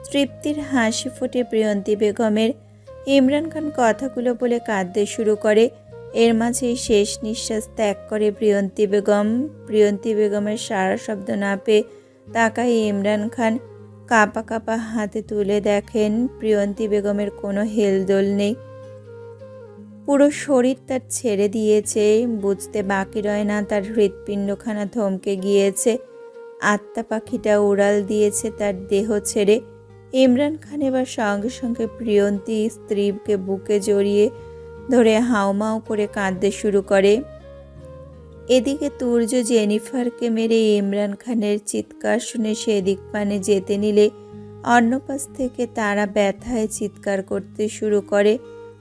তৃপ্তির হাসি ফোটে প্রিয়ন্তী বেগমের। ইমরান খান কথাগুলো বলে কাঁদতে শুরু করে। এর মাঝেই শেষ নিঃশ্বাস ত্যাগ করে প্রিয়ন্তী বেগম। প্রিয়ন্তী বেগমের সারা শব্দ না পেয়ে তাকায় ইমরান খান। কাঁপা কাঁপা হাতে তুলে দেখেন প্রিয়ন্তী বেগমের কোনো হেলদোল নেই। পুরো শরীর তার ছেড়ে দিয়েছে, বুঝতে বাকি রয় না তার হৃৎপিণ্ডখানা থমকে গিয়েছে। আত্মা পাখিটা উড়াল দিয়েছে তার দেহ ছেড়ে। ইমরান খান এবার সঙ্গে সঙ্গে প্রিয়ন্তী স্ত্রীকে বুকে জড়িয়ে ধরে হাউমাউ করে কাঁদতে শুরু করে। এদিকে তুর্য জেনিফারকে মেরে ইমরান খানের চিৎকার শুনে সেদিক পানে যেতে নিলে অন্য পাশ থেকে তারা ব্যথায় চিৎকার করতে শুরু করে।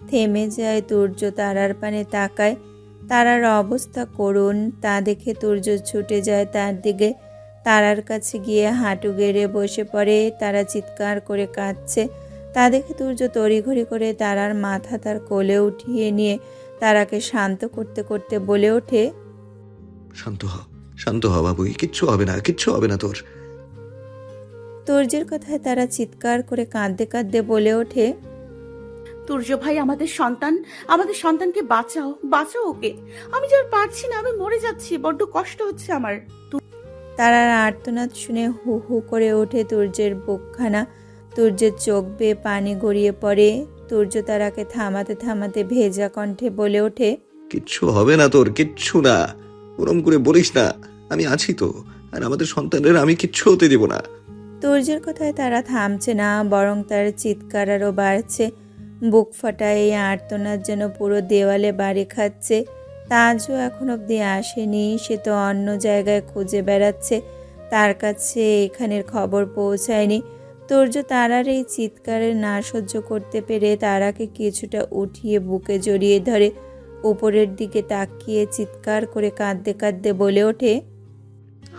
থেমে যায় তুর্য, তারার পানে তাকায়। তারার অবস্থা করুণ, তা দেখে তুর্য ছুটে যায় তার দিকে। তারার কাছে গিয়ে হাঁটু গেড়ে বসে পড়ে। তারা চিৎকার করে কাঁদছে, তা দেখে তুর্য তড়িঘড়ি করে তারার মাথা তার কোলে উঠিয়ে নিয়ে তারাকে শান্ত করতে করতে বলে ওঠে, শান্ত হ বাবুই, কিচ্ছু হবে না তোর। তুর্যের কথায় তারা চিৎকার করে কাঁদতে কাঁদতে বলে ওঠে, তুর্য ভাই, আমাদের সন্তানকে বাঁচাও ওকে। আমি যে আর পারছি না, আমি মরে যাচ্ছি, বড্ড কষ্ট হচ্ছে আমার। তারার আর্তনাদ শুনে হু হু করে ওঠে তুর্যের বুকখানা। তুর্যের চোখ বেয়ে পানি গড়িয়ে পড়ে। তুর্য তারাকে থামাতে থামাতে ভেজা কণ্ঠে বলে ওঠে, কিচ্ছু হবে না তোর, কিচ্ছু না। ওরম করে বলিস না, আমি আছি তো, আর আমাদের সন্তানের আমি কিচ্ছু হতে দেব না। তুর্যের কথায় তারা থামছে না, বরং তার চিৎকার আরও বাড়ছে। বুক ফাটা এই আর্তনাদ যেন পুরো দেওয়ালে বাড়ি খাচ্ছে। তাজও এখন অবধি আসেনি, সে তো অন্য জায়গায় খুঁজে বেড়াচ্ছে, তার কাছে এখানের খবর পৌঁছায়নি। তুর্য তারার এই চিৎকারের না সহ্য করতে পেরে তারাকে কিছুটা উঠিয়ে বুকে জড়িয়ে ধরে উপরের দিকে তাকিয়ে চিৎকার করে কাঁদতে কাঁদতে বলে ওঠে,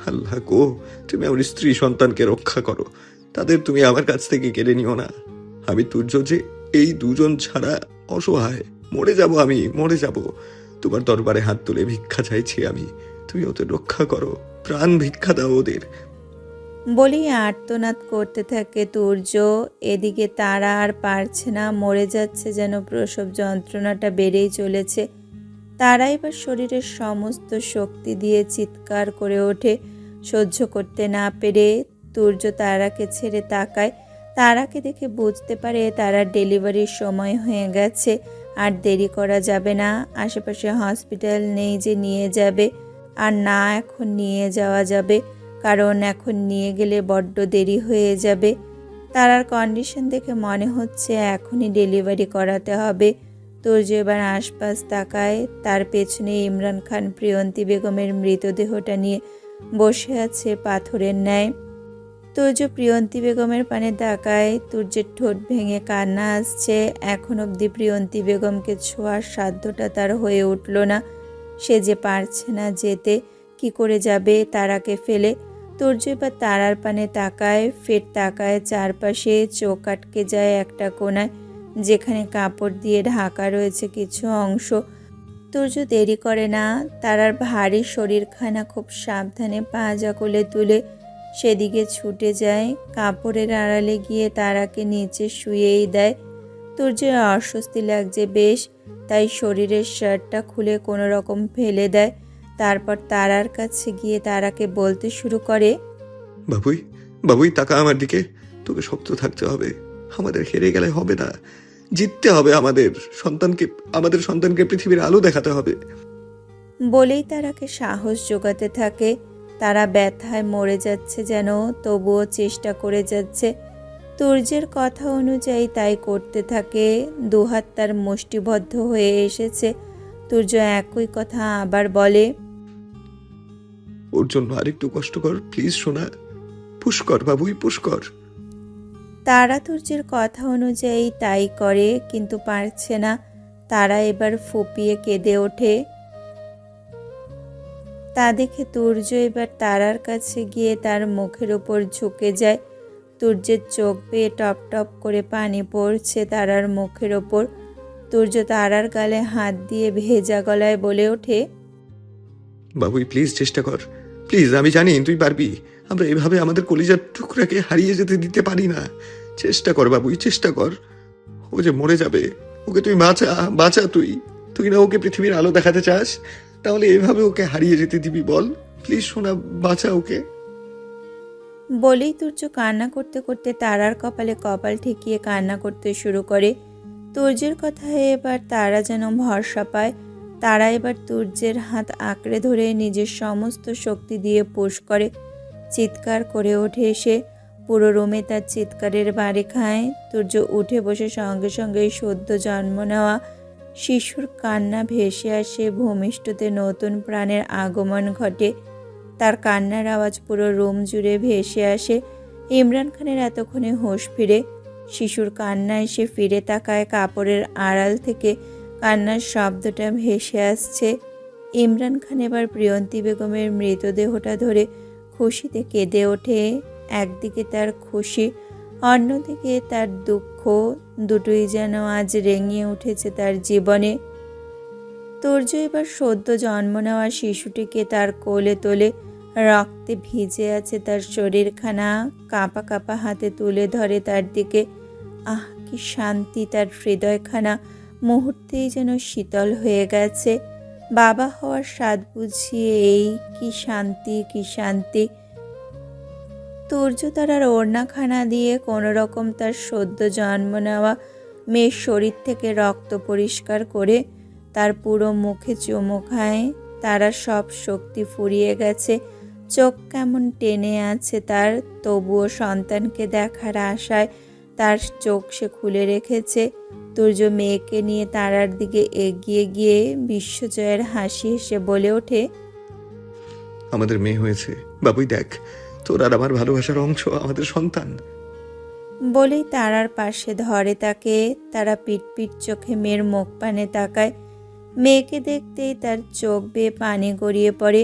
আল্লাহ গো, তুমি আমার স্ত্রী সন্তানকে রক্ষা করো, তাদের তুমি আমার কাছ থেকে কেড়ে নিও না। আমি তুর্য যে এই দুজন ছাড়া অসহায়, আমি মরে যাব। তোমার দরবারে হাত তুলে ভিক্ষা চাইছি আমি, তুমি ওদের রক্ষা করো, প্রাণ ভিক্ষা দাও ওদের। বলেই আর্তনাদ করতে থাকে তুর্য। এদিকে তারা আর পারছে না, মরে যাচ্ছে যেন, প্রসব যন্ত্রণাটা বেড়েই চলেছে। তারা এবার শরীরের সমস্ত শক্তি দিয়ে চিৎকার করে ওঠে। সহ্য করতে না পেরে তুর্য তারাকে ছেড়ে তাকায়। তারাকে দেখে বুঝতে পারে তারার ডেলিভারির সময় হয়ে গেছে, আর দেরি করা যাবে না। আশেপাশে হসপিটাল নেই যে নিয়ে যাবে, আর না এখন নিয়ে যাওয়া যাবে, কারণ এখন নিয়ে গেলে বড্ড দেরি হয়ে যাবে। তারার কন্ডিশন দেখে মনে হচ্ছে এখনই ডেলিভারি করাতে হবে। তুর্য এবার আশপাশ তাকায়। তার পেছনে ইমরান খান প্রিয়ন্তী বেগমের মৃতদেহটা নিয়ে বসে আছে পাথরের ন্যায়। তুর্য প্রিয়ন্তী বেগমের পানে তাকায়। তুর্যের ঠোঁট ভেঙে কান্না আসছে। এখন অবধি প্রিয়ন্তী বেগমকে ছোঁয়ার সাধ্যটা তার হয়ে উঠল না। সে যে পারছে না যেতে, কি করে যাবে তারাকে ফেলে। তুর্য এবার তারার পানে তাকায়, ফের তাকায় চারপাশে। চোখ আটকে যায় একটা কোণায়, যেখানে কাপড় দিয়ে ঢাকা রয়েছে কিছু অংশ। তুর্য দেরি করে না, তারার ভারী শরীরখানা খুব সাবধানে পাজা কোলে তুলে সেদিকে ছুটে যায়। কাপড়ের আড়ালে গিয়ে তারাকে নিচে শুয়েই দেয়। তুর্যের অস্বস্তি লাগছে বেশ, তাই শরীরের শার্টটা খুলে কোনো রকম ফেলে দেয়। তারপর তারার কাছে গিয়ে তারাকে বলতে শুরু করে, বাবুই তাকা আমার দিকে, তোকে শক্ত থাকতে হবে, আমাদের হেরে গেলে হবে না, জিততে হবে, আমাদের সন্তানকে পৃথিবীর আলো দেখাতে হবে। বলেই তারাকে সাহস জোগাতে থাকে। তারা ব্যথায় মরে যাচ্ছে যেন, তবুও চেষ্টা করে যাচ্ছে। তুর্যের কথা অনুযায়ী তাই করতে থাকে। দুহাত তার মুষ্টিবদ্ধ হয়ে এসেছে। তুর্য একই কথা আবার বলে, ওর জন্য আরেকটু কষ্ট কর প্লিজ সোনা, পুশ কর বাবুই, পুশ কর। তারা তুর্যের কথা অনুযায়ী তাই করে, কিন্তু পারছে না। তারা এবার ফুপিয়ে কেঁদে ওঠে। তা দেখে তুর্য এবার তারার কাছে গিয়ে তার মুখের ওপর ঝুঁকে যায়। তুর্যের চোখ বেয়ে টপ টপ করে পানি পড়ছে তারার মুখের ওপর। তুর্য তারার গালে হাত দিয়ে ভেজা গলায় বলে ওঠে, বাবুই প্লিজ চেষ্টা কর, প্লিজ, আমি জানি তুই পারবি। আমরা এভাবে আমাদের কলিজার টুকরাকে হারিয়ে যেতে দিতে পারি না। চেষ্টা কর বাবুই, চেষ্টা কর। ও যে মরে যাবে, ওকে তুই বাঁচা, বাঁচা তুই। তুই না ওকে পৃথিবীর আলো দেখাতে চাস? তাহলে এভাবে ওকে হারিয়ে যেতে দিবি বল? প্লিজ সোনা, বাঁচা ওকে। বলেই তুর্য কান্না করতে করতে তারার কপালে কপাল ঠেকিয়ে কান্না করতে শুরু করে। তুর্যের কথায় এবার তারা যেন ভরসা পায়। তারা এবার তুর্যের হাত আঁকড়ে ধরে নিজের সমস্ত শক্তি দিয়ে পুশ করে। চিৎকার করে ওঠে সে। পুরো রুমে তার চিৎকারের বাড়ি খায়। তুর্য উঠে বসে সঙ্গে সঙ্গে সদ্য জন্ম নেওয়া শিশুর কান্না ভেসে আসে। ভূমিষ্ঠতে নতুন প্রাণের আগমন ঘটে। তার কান্নার আওয়াজ পুরো রুম জুড়ে ভেসে আসে। ইমরান খানের এতক্ষণে হুঁশ ফিরে। শিশুর কান্না এসে ফিরে তাকায়। কাপড়ের আড়াল থেকে কান্নার শব্দটা ভেসে আসছে। ইমরান খান এবার প্রিয়ন্তী বেগমের মৃতদেহটা ধরে খুশিতে কেঁদে ওঠে। একদিকে তার খুশি, অন্যদিকে তার দুঃখ, দুটোই যেন আজ রেঙে উঠেছে তার জীবনে। তুর্য এবার সদ্য জন্ম নেওয়া শিশুটিকে তার কোলে তোলে। রক্তে ভিজে আছে তার শরীরখানা। কাঁপা কাঁপা হাতে তুলে ধরে তার দিকে। আহ, কি শান্তি তার হৃদয়খানা! মুহূর্তেই যেন শীতল হয়ে গেছে। বাবা হওয়ার স্বাদ বুঝিয়ে এই কি শান্তি, কি শান্তি! তুর্য তার ওড়নাখানা দিয়ে কোনো রকম তার সদ্য জন্ম নেওয়া মেয়ের শরীর থেকে রক্ত পরিষ্কার করে তার পুরো মুখে চুমু খায়। তারা সব শক্তি ফুরিয়ে গেছে। চোখ কেমন টেনে আছে তার, তবুও সন্তানকে দেখার আশায় তার চোখ সে খুলে রেখেছে। তুর্য মেয়েকে নিয়ে তারার দিকে এগিয়ে গিয়ে বিশ্বজয়ের হাসি হেসে বলে ওঠে, আমাদের মেয়ে হয়েছে বাবুই, দেখ তোর আর আমার ভালোবাসার অংশ আমাদের সন্তান। বলেই তারার পাশে ধরে তাকে। তারা পিটপিট চোখে মেয়ের মুখ পানে তাকায়। মেয়েকে দেখতেই তার চোখ বেয়ে পানি গড়িয়ে পড়ে।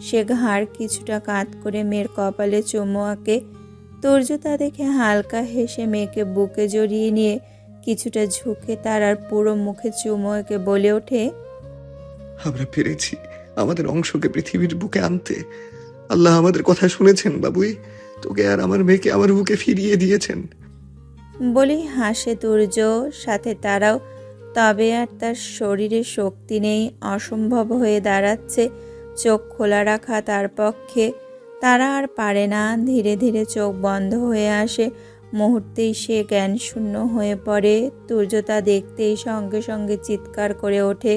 সে ঘাড় কিছুটা কাত করে মেয়ের কপালে চুমু আঁকে। তুর্য তা দেখে হালকা হেসে মেয়েকে বুকে জড়িয়ে নিয়ে কিছুটা ঝুঁকে তারার পুরো মুখে চুমু এঁকে বলে ওঠে, আমরা পেরেছি আমাদের অংশকে পৃথিবীর বুকে আনতে। আল্লাহ আমাদের কথা শুনেছেন বাবুই, তোকে আর আমার মেয়েকে আমার বুকে ফিরিয়ে দিয়েছেন। বলেই হাসে তুর্য, সাথে তারাও। তবে আর তার শরীরে শক্তি নেই, অসম্ভব হয়ে দাঁড়াচ্ছে চোখ খোলা রাখা তার পক্ষে। তারা আর পারে না। ধীরে ধীরে চোখ বন্ধ হয়ে আসে। মুহূর্তেই সে জ্ঞান শূন্য হয়ে পড়ে। তুর্য তা দেখতেই সঙ্গে সঙ্গে চিৎকার করে ওঠে।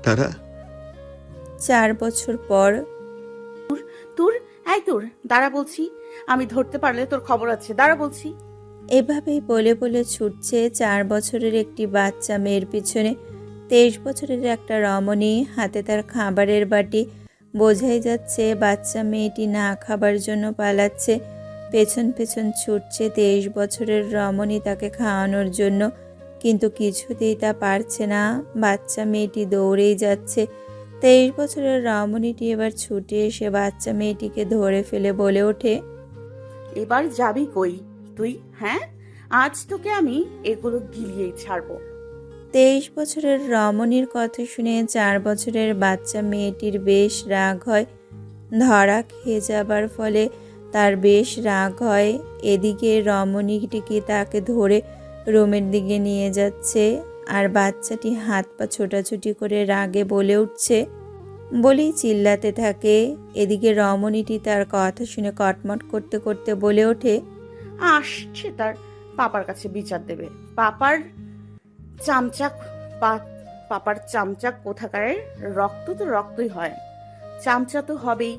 তারা 4 বছর পর। তোর এই তোর দাঁড়া বলছি, আমি ধরতে পারলে তোর খবর আছে, দাঁড়া বলছি। এভাবেই বলে বলে ছুটছে 4 বছরের একটি বাচ্চা মেয়ের পিছনে। 23 বছরের একটা রমণী, হাতে তার খাবারের বাটি। বোঝাই যাচ্ছে বাচ্চা মেয়েটি না খাবার জন্য পালাচ্ছে। পেছন পেছন ছুটছে 23 বছরের রমণী তাকে খাওয়ানোর জন্য, কিন্তু কিছুতেই তা পারছে না। বাচ্চা মেয়েটি দৌড়েই যাচ্ছে। 23 বছরের রমণীটি এবার ছুটে এসে বাচ্চা মেয়েটিকে ধরে ফেলে বলে ওঠে, এবার যাবি কই তুই? হ্যাঁ, আজ তোকে আমি এগুলো গিলিয়েই ছাড়বো। 23 বছরের রমণীর কথা শুনে 4 বছরের বাচ্চা মেয়েটির বেশ রাগ হয়। ধরা খেয়ে যাবার ফলে তার বেশ রাগ হয়। এদিকে রমণীটিকে তাকে ধরে রুমের দিকে নিয়ে যাচ্ছে, আর বাচ্চাটি হাত পা ছোটাছুটি করে রাগে বলে উঠছে। বলেই চিল্লাতে থাকে। এদিকে রমণীটি তার কথা শুনে কটমট করতে করতে বলে ওঠে, আসছে তার পাপার কাছে বিচার দেবে। চামচা পাপার চামচা কোথাকারের। রক্ত তো রক্তই হয়, চামচা তো হবেই।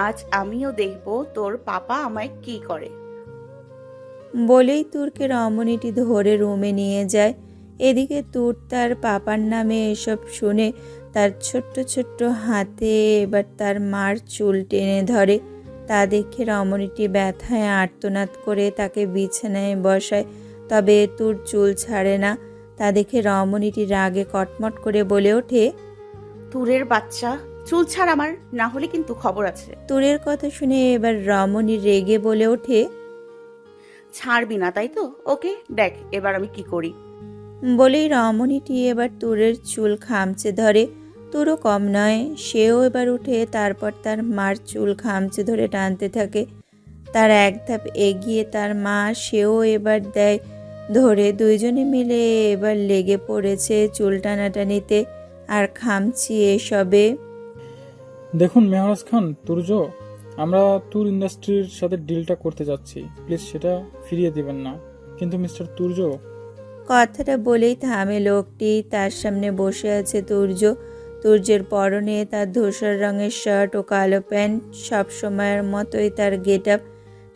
আজ আমিও দেখব তোর পাপা আমায় কি করে। বলেই তুরকে রমণীটি ধরে রুমে নিয়ে যায়। এদিকে তুর তার পাপার নামে এসব শুনে তার ছোট্ট ছোট্ট হাতে এবার তার মার চুল টেনে ধরে। তা দেখে রমণীটি ব্যথায় আর্তনাদ করে তাকে বিছানায় বসায়। তবে তুর চুল ছাড়ে না। তা দেখে রমণীটি রাগে কটমট করে বলে ওঠে, তুরের বাচ্চা, চুল ছাড় আমার, না হলে কিন্তু খবর আছে। তুরের কথা শুনে এবার রমণী রেগে বলে ওঠে, ছাড়বি না তাই তো? ওকে, দেখ এবার আমি কি করি। বলেই রমণীটি এবার তুরের চুল খামচে ধরে। তুরও কম নয়, সেও এবার উঠে তারপর তার মার চুল খামচে ধরে টানতে থাকে। তার এক ধাপ এগিয়ে তার মা, সেও এবার দেয় ধরে। দুইজনে মিলে এবার লেগে পড়েছে চুল টানাটানিতে আর খামচি এসবে। দেখুন মেহরাজ খান, তুর্য, আমরা ট্যুর ইন্ডাস্ট্রির সাথে ডিলটা করতে যাচ্ছি, প্লিজ সেটা ফিরিয়ে দিবেন না। কিন্তু মিস্টার তুর্য, কথাটা বলেই থামে লোকটি। তার সামনে বসে আছে তুর্য। তুর্যের পরনে তার ধূসর রঙের শার্ট ও কালো প্যান্ট, সব সময়ের মতোই তার গেট আপ।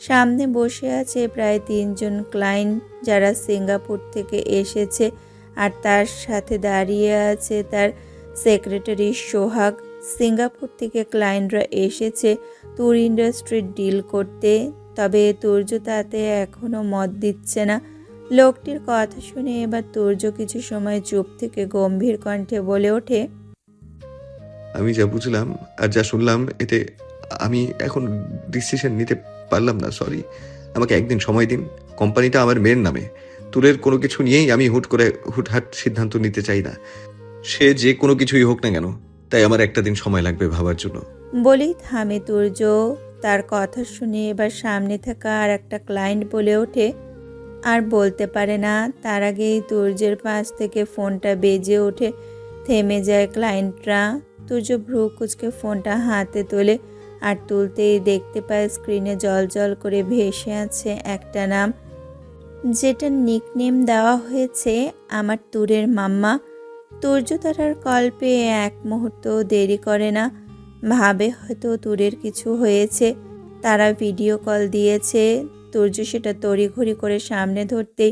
সামনে বসে আছে প্রায় 3জন ক্লায়েন্ট যারা সিঙ্গাপুর থেকে এসেছে, আর তার সাথে দাঁড়িয়ে আছে তার সেক্রেটারি সোহাগ। সিঙ্গাপুর থেকে ক্লায়েন্টরা এসেছে ট্যুর ইন্ডাস্ট্রির ডিল করতে, তবে তুর্য তাতে এখনও মত দিচ্ছে না। লোকটির কথা শুনে এবার তুর্য কিছু সময় চুপ থেকে গম্ভীর কণ্ঠে বলে ওঠে, আমি যা বুঝলাম আর যা শুনলাম, এতে আমি এখন ডিসিশন নিতে পারলাম না। সরি, আমাকে একদিন সময় দিন। কোম্পানিটা আমার মেয়ের নামে। তুলের কোনো কিছু নিয়েই আমি হুটহাট সিদ্ধান্ত নিতে চাই না, সে যে কোনো কিছুই হোক না কেন। তাই আমার একটা দিন সময় লাগবে ভাবার জন্য। বলেই থামে তুর্য। তার কথা শুনে এবার সামনে থাকা আর একটা ক্লায়েন্ট বলে ওঠে, আর বলতে পারে না তার আগেই তুর্যের পাশ থেকে ফোনটা বেজে ওঠে। থেমে যায় ক্লায়েন্টরা। তুর্য ভ্রু কুচকে ফোনটা হাতে তোলে, আর তুলতেই দেখতে পায় স্ক্রিনে জল করে ভেসে আছে একটা নাম, যেটা নিকনেম দেওয়া হয়েছে আমার তুরের মাম্মা। তুর্য তারার কল পেয়ে এক মুহূর্ত দেরি করে না, ভাবে হয়তো তুরের কিছু হয়েছে, তারা ভিডিও কল দিয়েছে। তুর্য সেটা তড়িঘড়ি করে সামনে ধরতেই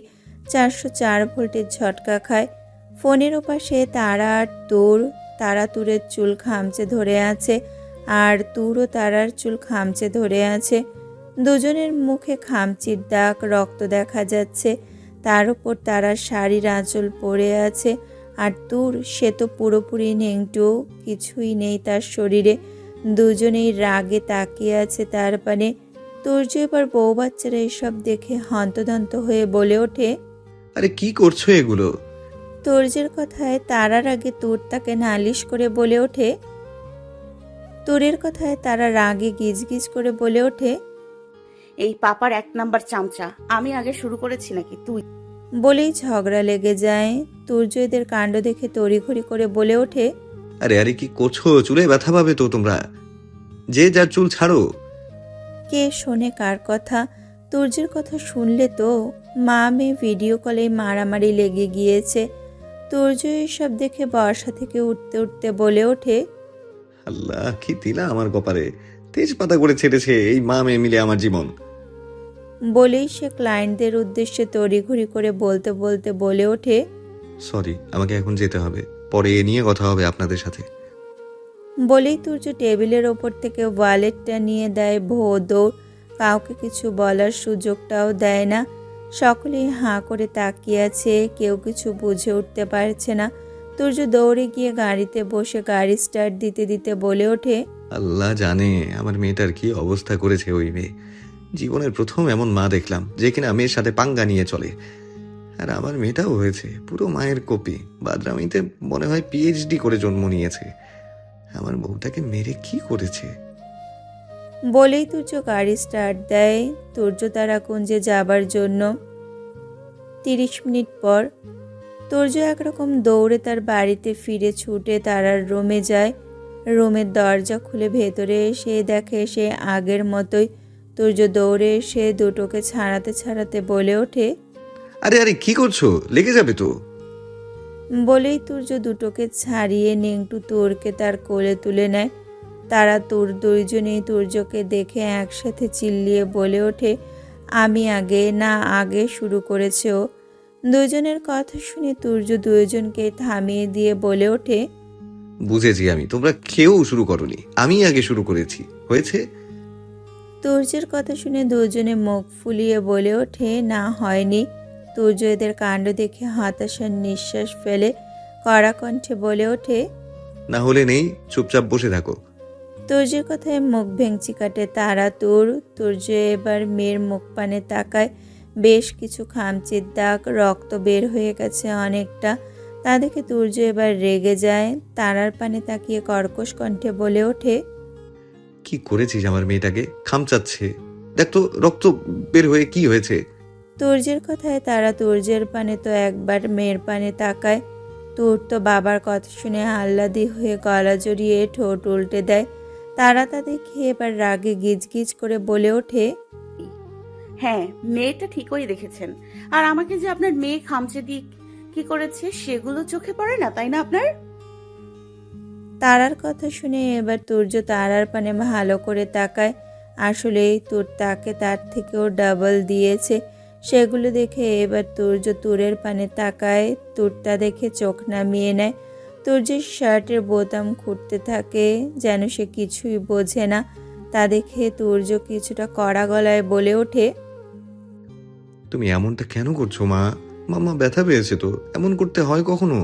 404 ভোল্টের ঝটকা খায়। ফোনের ওপাশে তারা আর তুর। তারা তুরের চুল খামচে ধরে আছে, আর তুরও তারার চুল খামচে ধরে আছে। দুজনের মুখে খামচির দাগ, রক্ত দেখা যাচ্ছে। তার উপর তারার শাড়ির আঁচল পড়ে আছে, আর তুর সে তো পুরোপুরি নেংটু, কিছুই নেই তার শরীরে। দুজনেই রাগে তাকিয়ে আছে তার পানে। তুর্য এবার বউ বাচ্চারা এসব দেখে হন্তদন্ত হয়ে বলে ওঠে, আরে কি করছো এগুলো? তুর্যের কথায় তারার আগে তুর তাকে নালিশ করে বলে ওঠে। তুরের কথায় তারা রাগে গিজগিজ করে বলে ওঠে, এই পাপার 1 নাম্বার চামচা। আমি আগে শুরু করেছি নাকি তুই? বলেই ঝগড়া লেগে যায়। তুর্য এদের কাণ্ড দেখে তড়িঘড়ি করে বলে ওঠে, আরে আরে কি করছো? চুলে ব্যথা পাবে তো তোমরা। যে যার চুল ছাড়ো। কে শোনে কার কথা? তুর্যের কথা শুনলে তো মা মেয়ে ভিডিও কলে মারামারি লেগে গিয়েছে। তুর্য এসব দেখে বর্ষা থেকে উঠতে উঠতে বলে ওঠে, আল্লাহ, কি দিলা আমার কপারে। তেজপাতা করে ছেড়েছে এই মা মেয়ে মিলে আমার জীবন। বলেই সে ক্লায়েন্টদের উদ্দেশ্যে তড়িঘড়ি করে বলতে বলতে বলে ওঠে, সরি, আমাকে এখন যেতে হবে। পরে এ নিয়ে কথা হবে আপনাদের সাথে। বলেই তুর্য টেবিলের ওপর থেকে ওয়ালেটটা নিয়ে দেয় দৌড়। কাউকে কিছু বলার সুযোগটাও দেয় না। সকলেই হাঁ করে তাকিয়ে আছে, কেউ কিছু বুঝে উঠতে পারছে না। তুর্য দৌড়ে গিয়ে গাড়িতে বসে গাড়ি স্টার্ট দিতে দিতে বলে ওঠে, আল্লাহ জানে আমার মেয়েটার কি অবস্থা করেছে ওই মেয়ে। জীবনের প্রথম এমন মা দেখলাম যে কিনা মেয়ের সাথে পাঙ্গা নিয়ে চলে। আর আমার মেয়েটাও হয়েছে পুরো মায়ের কপি। বাদরামিতে মনে হয় পিএইচডি করে জন্ম নিয়েছে। আমার বউটাকে মেরে কি করেছে? বলেই তুর্য গাড়ি স্টার্ট দেয় তুর্য তারাকুঞ্জে যাবার জন্য। 30 মিনিট পর তুর্য একরকম দৌড়ে তার বাড়িতে ফিরে ছুটে তারার রুমে যায়। রুমের দরজা খুলে ভেতরে এসে দেখে সে আগের মতোই। তুর্য দৌড়ে এসে দুটোকে ছাড়াতে ছাড়াতে বলে ওঠে, আরে আরে কি করছো? লেগে যাবে তো। বলেই তুর্য দুটোকে ছাড়িয়ে নেংটু তুরকে তার কোলে তুলে নেয়। তারা তুর দুইজনেই তুর্যকে দেখে একসাথে চিল্লিয়ে বলে ওঠে, আমি আগে, না আগে শুরু করেছে ও। দুজনের কথা শুনে তুর্য দুইজনকে থামিয়ে দিয়ে বলে ওঠে, বুঝেছি আমি, তোমরা কেউ শুরু করনি, আমি আগে শুরু করেছি। হয়েছে? তুর্যের কথা শুনে দুজনে মুখ ফুলিয়ে বলে ওঠে, না হয়নি। তুর্য এদের কাণ্ড দেখে হতাশার নিঃশ্বাস ফেলে কড়া কণ্ঠে বলে ওঠে, না হলে নেই, চুপচাপ বসে থাকো। তুর্যের কথায় মুখ ভেঙচি কাটে তারা তুর্য এবার মেয়ের মুখ পানে তাকায়। বেশ কিছু খামচির দাগ, রক্ত বের হয়ে গেছে অনেকটা। তা দেখে তুর্য এবার রেগে যায়। তারার পানে তাকিয়ে কর্কশ কণ্ঠে বলে ওঠে, কি করেছিস আমার মেয়েটাকে? খামচাচ্ছে। দেখ তো রক্ত বের হয়ে কি হয়েছে। তুর্যের কথায় তারা তুর্যের পানে তো একবার মেয়ের পানে তাকায়। তুর তো বাবার কথা শুনে আহ্লাদি হয়ে গলা জড়িয়ে ঠোঁট উল্টে দেয়। তারা তা দেখে এবার রাগে গিজগিজ করে বলে ওঠে, হ্যাঁ, মেয়েটা ঠিকই দেখেছেন। আর আমাকে যে আপনার মেয়ে খামচে দিয়ে কি করেছে সেগুলো চোখে পড়ে না, তাই না আপনার? তারার কথা শুনে এবার তুর্য তারার পানে ভালো করে তাকায়। আসলেই তুর তাকে তার থেকেও ডাবল দিয়েছে। সেগুলো দেখে এবার তুর্য তুরের পানে তাকায়। তুরটা দেখে চোখ নামিয়ে নেয়। তুর্যের শার্টের বোতাম খুঁড়তে থাকে, যেন সে কিছুই বোঝে না। তা দেখে তুর্য কিছুটা কড়া গলায় বলে ওঠে, তুমি এমনটা কেন করছো মা? মাম্মা ব্যথা পেয়েছে তো, এমন করতে হয় কখনো?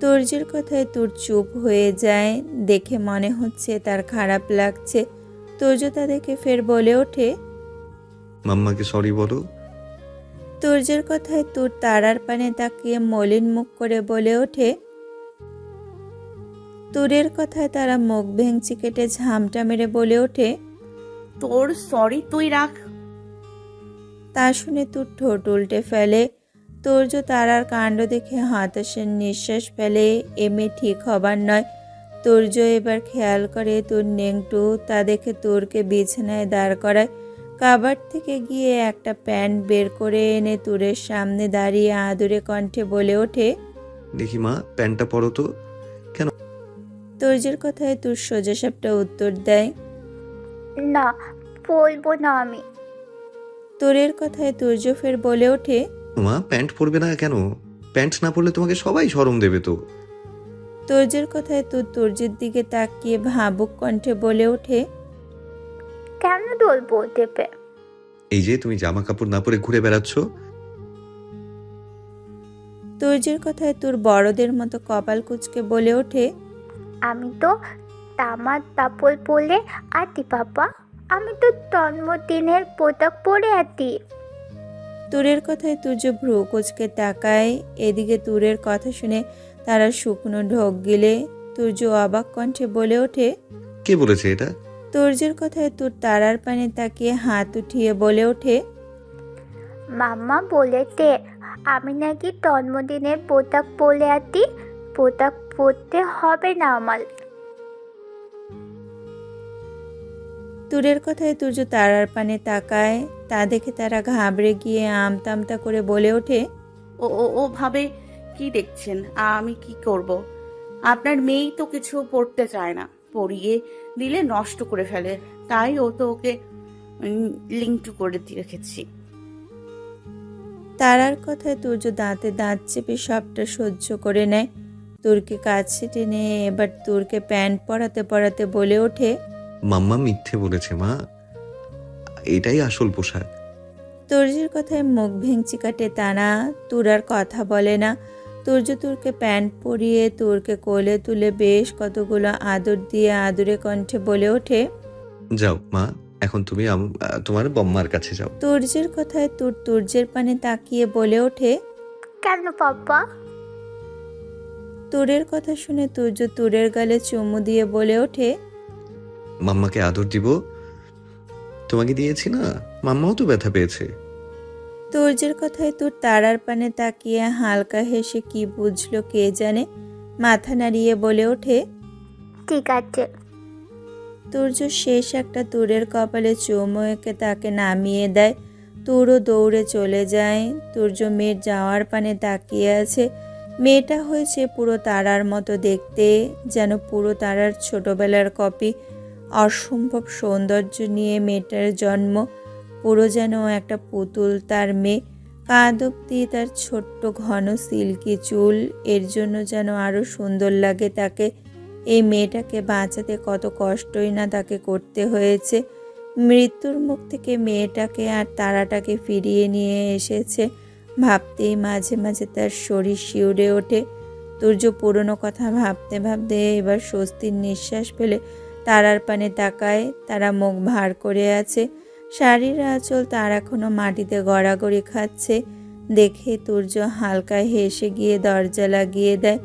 তুর্যের কথায় তুর চুপ হয়ে যায়। দেখে মনে হচ্ছে তার খারাপ লাগছে। তুর্য তা দেখে ফের বলে ওঠে, মাম্মাকে সরি বলো। তুর্যের কথায় তুর তারার পানে তাকিয়ে মলিন মুখ করে বলে ওঠে। তুরের কথায় তারা মুখ ভেঙচি কেটে ঝামটা মেরে বলে ওঠে। তোর সরি তুই রাখ। তা শুনে তুর ঠোঁট উল্টে ফেলে। তুর্য তারার কাণ্ড দেখে হতাশের নিঃশ্বাস ফেলে। এ মেয়ে ঠিক হবার নয়। তুর্য এবার খেয়াল করে তুর নেংটু। তা দেখে তুরকে বিছানায় দাঁড় করায়। কাবার থেকে গিয়ে একটা প্যান্ট বের করে এনে তুরের সামনে দাঁড়িয়ে আদুরে কণ্ঠে বলে ওঠে। দেখি মা, প্যান্টটা পরো তো। তুর্যের কথায় তুর সোজাসাপটা উত্তর দেয়। না, বলবো না আমি। তুরের কথায় তুর্য ফের বলে ওঠে। মা, প্যান্ট পরবে না কেন? প্যান্ট না পরলে তোমাকে সবাই শরম দেবে তো। তুর্যের কথায় তুর তুর্যের দিকে তাকিয়ে ভাবুক কণ্ঠে বলে ওঠে। কেন বলবো দেবে? এই যে তুমি জামা কাপড় না পরে ঘুরে বেড়াচ্ছ। তুর্যের কথায় তোর বড়দের মতো কপাল কুঁচকে বলে ওঠে। আমি তো তামার তাপল পরে আতি বাবা, আমি তো জন্মদিনের পোশাক পরে আতি। তুরের কথায় তুর্য ভ্রু কুঁচকে তাকায়। এদিকে তুরের কথা শুনে তারা শুকনো ঢোক গিলে। তুর্য অবাক কণ্ঠে বলে ওঠে। কে বলেছে এটা? তুর্যের কথায় তুর তারার পানে তাকিয়ে হাত উঠিয়ে বলে ওঠে। মাম্মা বলেছে আমি নাকি জন্মদিনের পোশাক পরে আতি, পোশাক পরতে হবে না আমার। তুরের কথায় তুর্য তারার পানে তাকায়। তা দেখে তারা ঘাবড়ে গিয়ে আমতামতা করে বলে ওঠে। ও ও ও ভাবে কি দেখছেন? আমি কি করব? আপনার মেয়েই তো কিছু পড়তে চায় না, পড়িয়ে দিলে নষ্ট করে ফেলে, তাই ও তো ওকে লিঙ্কটু করে রেখেছি। তারার কথায় তুর্য দাঁতে দাঁত চেপে সবটা সহ্য করে নেয়। তুরকে কাছে টেনে এবার তুরকে প্যান্ট পরাতে পরাতে বলে ওঠে। মাম্মা মিথ্যে বলেছে মা, এটাই আসল পোশাক। তুর্যের কথায় মুখ ভেঙচি কাটে তারা। তুর আর কথা বলে না। তুর্য তুরকে প্যান্ট পরিয়ে তুরকে কোলে তুলে বেশ কতগুলো আদর দিয়ে আদুরে কণ্ঠে বলে ওঠে। যাও মা, এখন তুমি তোমার বম্মার কাছে যাও। তুর্যের কথায় তুর তুর্যের পানে তাকিয়ে বলে ওঠে। কেন পাপা? তুরের কথা শুনে তুর্য তুরের গালে চুমু দিয়ে বলে ওঠে। মাম্মাকে আদর দিব। তোমাকে দিয়েছি না, মাম্মাও তো ব্যথা পেয়েছে। তুর্যের কথায় তুর তারার পানে তাকিয়ে হালকা হেসে কি বুঝলো কে জানে, মাথা নাড়িয়ে বলে ওঠে। ঠিক আছে। তুর্য শেষ একটা তুরের কপালে চুমু এঁকে তাকে নামিয়ে দেয়। তুরও দৌড়ে চলে যায়। তুর্য মেয়ের যাওয়ার পানে তাকিয়ে আছে। মেয়েটা হয়েছে পুরো তারার মতো দেখতে, যেন পুরো তারার ছোটবেলার কপি। অসম্ভব সৌন্দর্য নিয়ে মেয়েটার জন্ম। পুরো যেন একটা পুতুল তার মেয়ে। কাঁধ অব্দি তার ছোট্ট ঘন সিল্কি চুল, এর জন্য যেন আরও সুন্দর লাগে তাকে। এই মেয়েটাকে বাঁচাতে কত কষ্টই না তাকে করতে হয়েছে। মৃত্যুর মুখ থেকে মেয়েটাকে আর তারাটাকে ফিরিয়ে নিয়ে এসেছে। ভাবতেই মাঝে মাঝে তার শরীর শিউরে ওঠে। তুর্য পুরনো কথা ভাবতে ভাবতে এবার স্বস্তির নিঃশ্বাস ফেলে তারার পানে তাকায়। তারা মুখ ভার করে আছে। শাড়ির আঁচল তার এখনো মাটিতে গড়াগড়ি খাচ্ছে। দেখে তুর্য হালকা হেসে গিয়ে দরজা লাগিয়ে দেয়।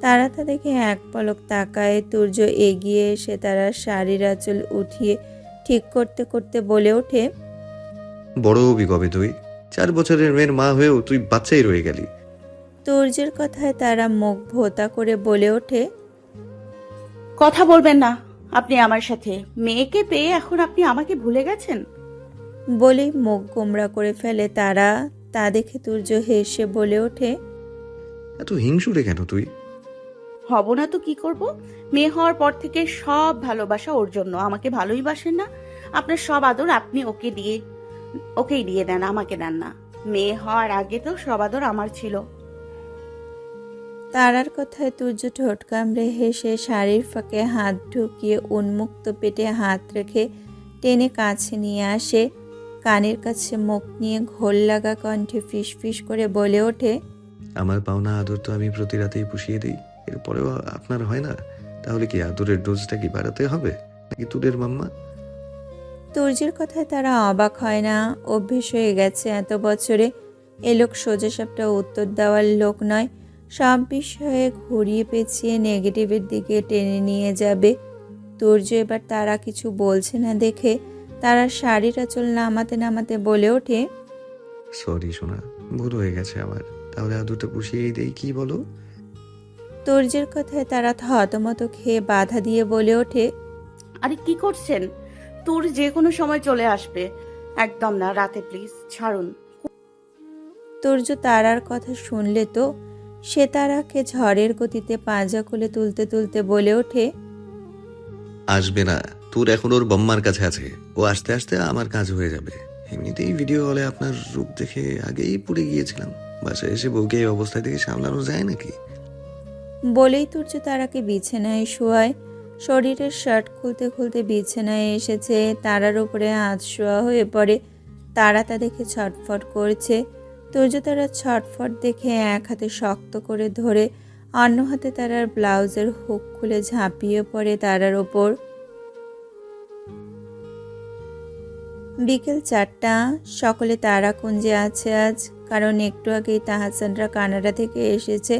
তারা তা দেখে এক পলক তাকায়। তুর্য এগিয়ে এসে তারা শাড়ির আঁচল উঠিয়ে ঠিক করতে করতে বলে ওঠে, বড় হবি কবে তুই? 4 বছরের মেয়ের মা হয়েও তুই বাচ্চাই রয়ে গেলি। তুর্যের কথায় তারা মুখ ভোঁতা করে বলে ওঠে, কথা বলবেন না আপনি আমার সাথে। মেয়েকে পেয়ে এখন আপনি আমাকে ভুলে গেছেন? বলেই মুখ গোমড়া করে ফেলে তারা। তা দেখে তুর্য হেসে বলে ওঠে, এত হিংসুটে কেন তুই? হব না তো কি করব? মেয়ে হওয়ার পর থেকে সব ভালোবাসা ওর জন্য। আমাকে ভালোই বাসেন না? আপনার সব আদর আপনি ওকেই দিয়ে দেন, আমাকে দেন না। মেয়ে হওয়ার আগে তো সব আদর আমার ছিল। তারার কথায় তুর্য ঠোঁট কামড়ে হেসে শাড়ির ফাঁকে হাত ঢুকিয়ে উন্মুক্ত পেটে হাত রেখে টেনে কাছে নিয়ে আসে। কানের কাছে মুখ নিয়ে ঘোল লাগা কণ্ঠে ফিসফিস করে বলে ওঠে, আমার পাওনা আদর তো আমি প্রতি রাতেই পুষিয়ে দিই, এরপরেও আপনার হয় না? তাহলে কি আদরের ডোজটা কি বাড়াতে হবে নাকি তুরের মাম্মা? তুর্যের কথায় তারা অবাক হয় না। অভ্যেস হয়ে গেছে এত বছরে। এ লোক সোজাসাপটা উত্তর দেওয়ার লোক নয়। সব বিষয়ে ঘুরিয়ে পেঁচিয়ে নেগেটিভের দিকে টেনে নিয়ে যাবে। তুর্য এবার তারা কিছু বলছে না দেখে তারা শাড়ির আঁচল নামাতে নামাতে বলে ওঠে, সরি সোনা, ভুল হয়ে গেছে আমার। তাহলে আদরটা পুষিয়েই দেই, কি বলো? তুর্যের কথায় তারা থতমত খেয়ে বাধা দিয়ে বলে ওঠে, আরে কি করছেন? তোর যে কোনো সময় চলে আসবে। একদম না, রাতে প্লিজ ছাড়ুন। তুর্য তারার কথা শুনলে তো সে তারাকে ঝড়ের গতিতে পাঁজা কোলে তুলতে তুলতে বলে ওঠে, আসবে না, তোর এখন ওর বম্মার কাছে আছে। ও আস্তে আস্তে আমার কাজ হয়ে যাবে। এমনিতেই ভিডিও হলে আপনার রূপ দেখে আগেই পুড়ে গিয়েছিলাম। বাসায় এসে বউকে এই অবস্থায় থেকে সামলানো যায় নাকি? বলেই তুর্য তারাকে বিছানায় শোয়ায়। শরীরের শার্ট খুলতে খুলতে বিছানায় এসেছে। তারার উপরে হাত শোয়া হয়ে পড়ে। তারা তা দেখে ছটফট করছে। তুর্য তারা ছটফট দেখে এক হাতে শক্ত করে ধরে অন্য হাতে তারার ব্লাউজের হুক খুলে ঝাঁপিয়ে পড়ে তারার ওপর। বিকেল 4টা। সকলে তারাকুঞ্জে আছে আজ, কারণ একটু আগেই তাহসানরা কানাডা থেকে এসেছে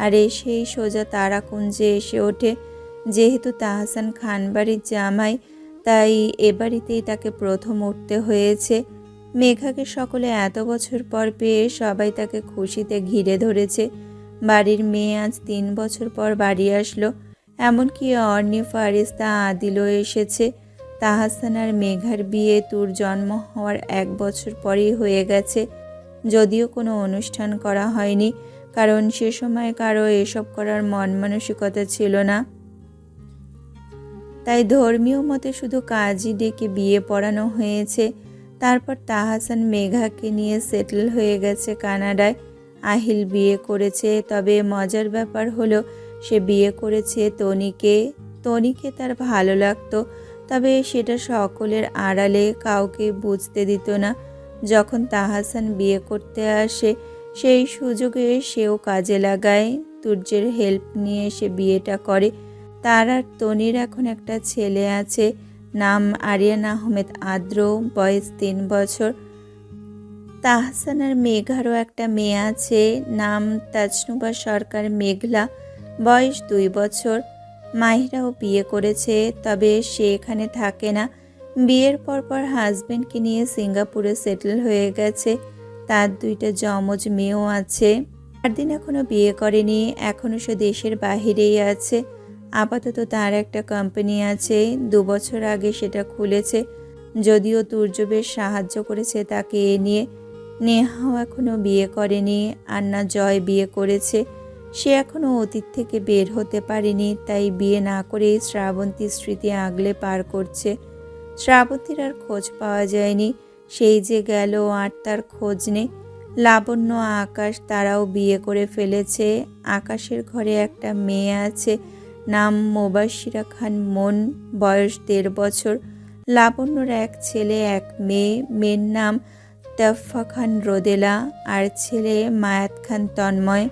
আর এসেই সোজা তারাকুঞ্জে এসে ওঠে। যেহেতু তাহসান খানবাড়ির জামাই, তাই এ বাড়িতেই তাকে প্রথম উঠতে হয়েছে। মেঘাকে সকলে এত বছর পর পেয়ে সবাই তাকে খুশিতে ঘিরে ধরেছে। বাড়ির মেয়ে আজ 3 বছর পর বাড়ি আসলো। এমনকি অর্নি, ফারিস্তা, আদিলও এসেছে। তাহসান আর মেঘার বিয়ে তোর জন্ম হওয়ার 1 বছর পরেই হয়ে গেছে। যদিও কোনো অনুষ্ঠান করা হয়নি, কারণ সে সময় কারো এসব করার মন মানসিকতা ছিল না। তাই ধর্মীয় মতে শুধু কাজী ডেকে বিয়ে পড়ানো হয়েছে। তারপর তাহসান মেঘাকে নিয়ে সেটেল হয়ে গেছে কানাডায়। আহিল বিয়ে করেছে, তবে মজার ব্যাপার হলো সে বিয়ে করেছে তনিকে। তনিকে তার ভালো লাগতো, তবে সেটা সকলের আড়ালে কাউকে বুঝতে দিত না। যখন তাহসান বিয়ে করতে আসে সেই সুযোগে সেও কাজে লাগায়। তুর্যের হেল্প নিয়ে সে বিয়েটা করে। তার আর তনির এখন একটা ছেলে আছে, নাম আরিয়ান আহমেদ আদ্র, বয়স 3 বছর। তাহসান আর মেঘারও একটা মেয়ে আছে, নাম তাজনুবা সরকার মেঘলা, বয়স 2 বছর। মাহিরাও বিয়ে করেছে, তবে সে এখানে থাকে না। বিয়ের পরপর হাজবেন্ডকে নিয়ে সিঙ্গাপুরে সেটেল হয়ে গেছে। তার 2টা যমজ মেয়েও আছে। 4 দিন এখনো বিয়ে করেনি, এখনো সে দেশের বাহিরেই আছে। আপাতত তার একটা কোম্পানি আছে, 2 বছর আগে সেটা খুলেছে। যদিও তুর্য বেশ সাহায্য করেছে তাকে এ নিয়ে। নেহাও এখনো বিয়ে করেনি, আর না জয় বিয়ে করেছে। সে এখনো অতীত থেকে বের হতে পারেনি, তাই বিয়ে না করেই শ্রাবন্তী স্মৃতি আগলে পার করছে। শ্রাবন্তীর আর খোঁজ পাওয়া যায়নি, সেই যে গেল আর তার খোঁজ নেই। লাবণ্য, আকাশ তারাও বিয়ে করে ফেলেছে। আকাশের ঘরে একটা মেয়ে আছে, নাম মোবাশিরা খান মন, বয়স 1.5 বছর। লাবণ্যর এক ছেলে এক মেয়ে, মেয়ের নাম তফা খান রোদেলা আর ছেলে মায়াত খান তন্ময়।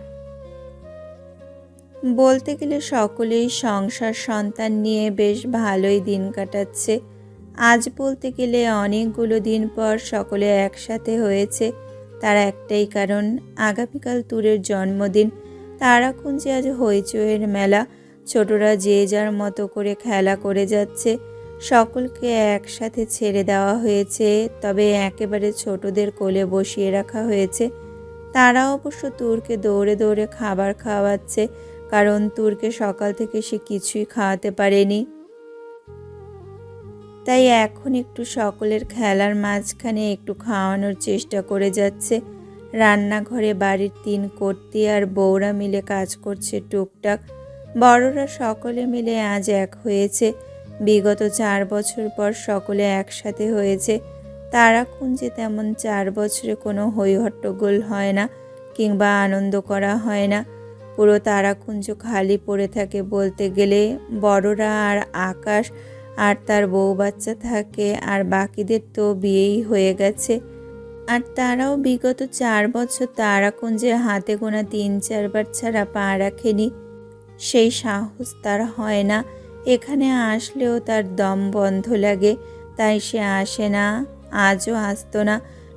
বলতে গেলে সকলেই সংসার সন্তান নিয়ে বেশ ভালোই দিন কাটাচ্ছে। আজ বলতে গেলে অনেকগুলো দিন পর সকলে একসাথে হয়েছে। তার একটাই কারণ, আগামীকাল তুরের জন্মদিন। তারাকুঞ্জে আজ হইচইয়ের মেলা। ছোটরা যে যার মতো করে খেলা করে যাচ্ছে। সকলকে একসাথে ছেড়ে দেওয়া হয়েছে, তবে একেবারে ছোটদের কোলে বসিয়ে রাখা হয়েছে। তারা অবশ্য তুরকে দৌড়ে দৌড়ে খাবার খাওয়াচ্ছে, কারণ তুরকে সকাল থেকে সে কিছুই খাওয়াতে পারেনি। তাই এখন একটু সকলের খেলার মাঝখানে একটু খাওয়ানোর চেষ্টা করে যাচ্ছে। রান্নাঘরে বাড়ির 3 কর্ত্রী আর বউরা মিলে কাজ করছে টুকটাক। বড়রা সকলে মিলে আজ এক হয়েছে। বিগত 4 বছর পর সকলে একসাথে হয়েছে। তারাকুঞ্জে তেমন 4 বছরে কোনো হইহট্টগোল হয় না কিংবা আনন্দ করা হয় না। পুরো তারাকুঞ্জ খালি পড়ে থাকে বলতে গেলে। বড়রা আর আকাশ আর তার বউ বাচ্চা থাকে, আর বাকিদের তো বিয়েই হয়ে গেছে। আর তারাও বিগত 4 বছর তারাকুঞ্জে হাতে গোনা 3-4 বার ছাড়া পা রাখেনি। সেই সাহস তার হয় না। এখানে আসলেও তার দম বন্ধ লাগে, তাই সে আসে না, আজও আসতো না।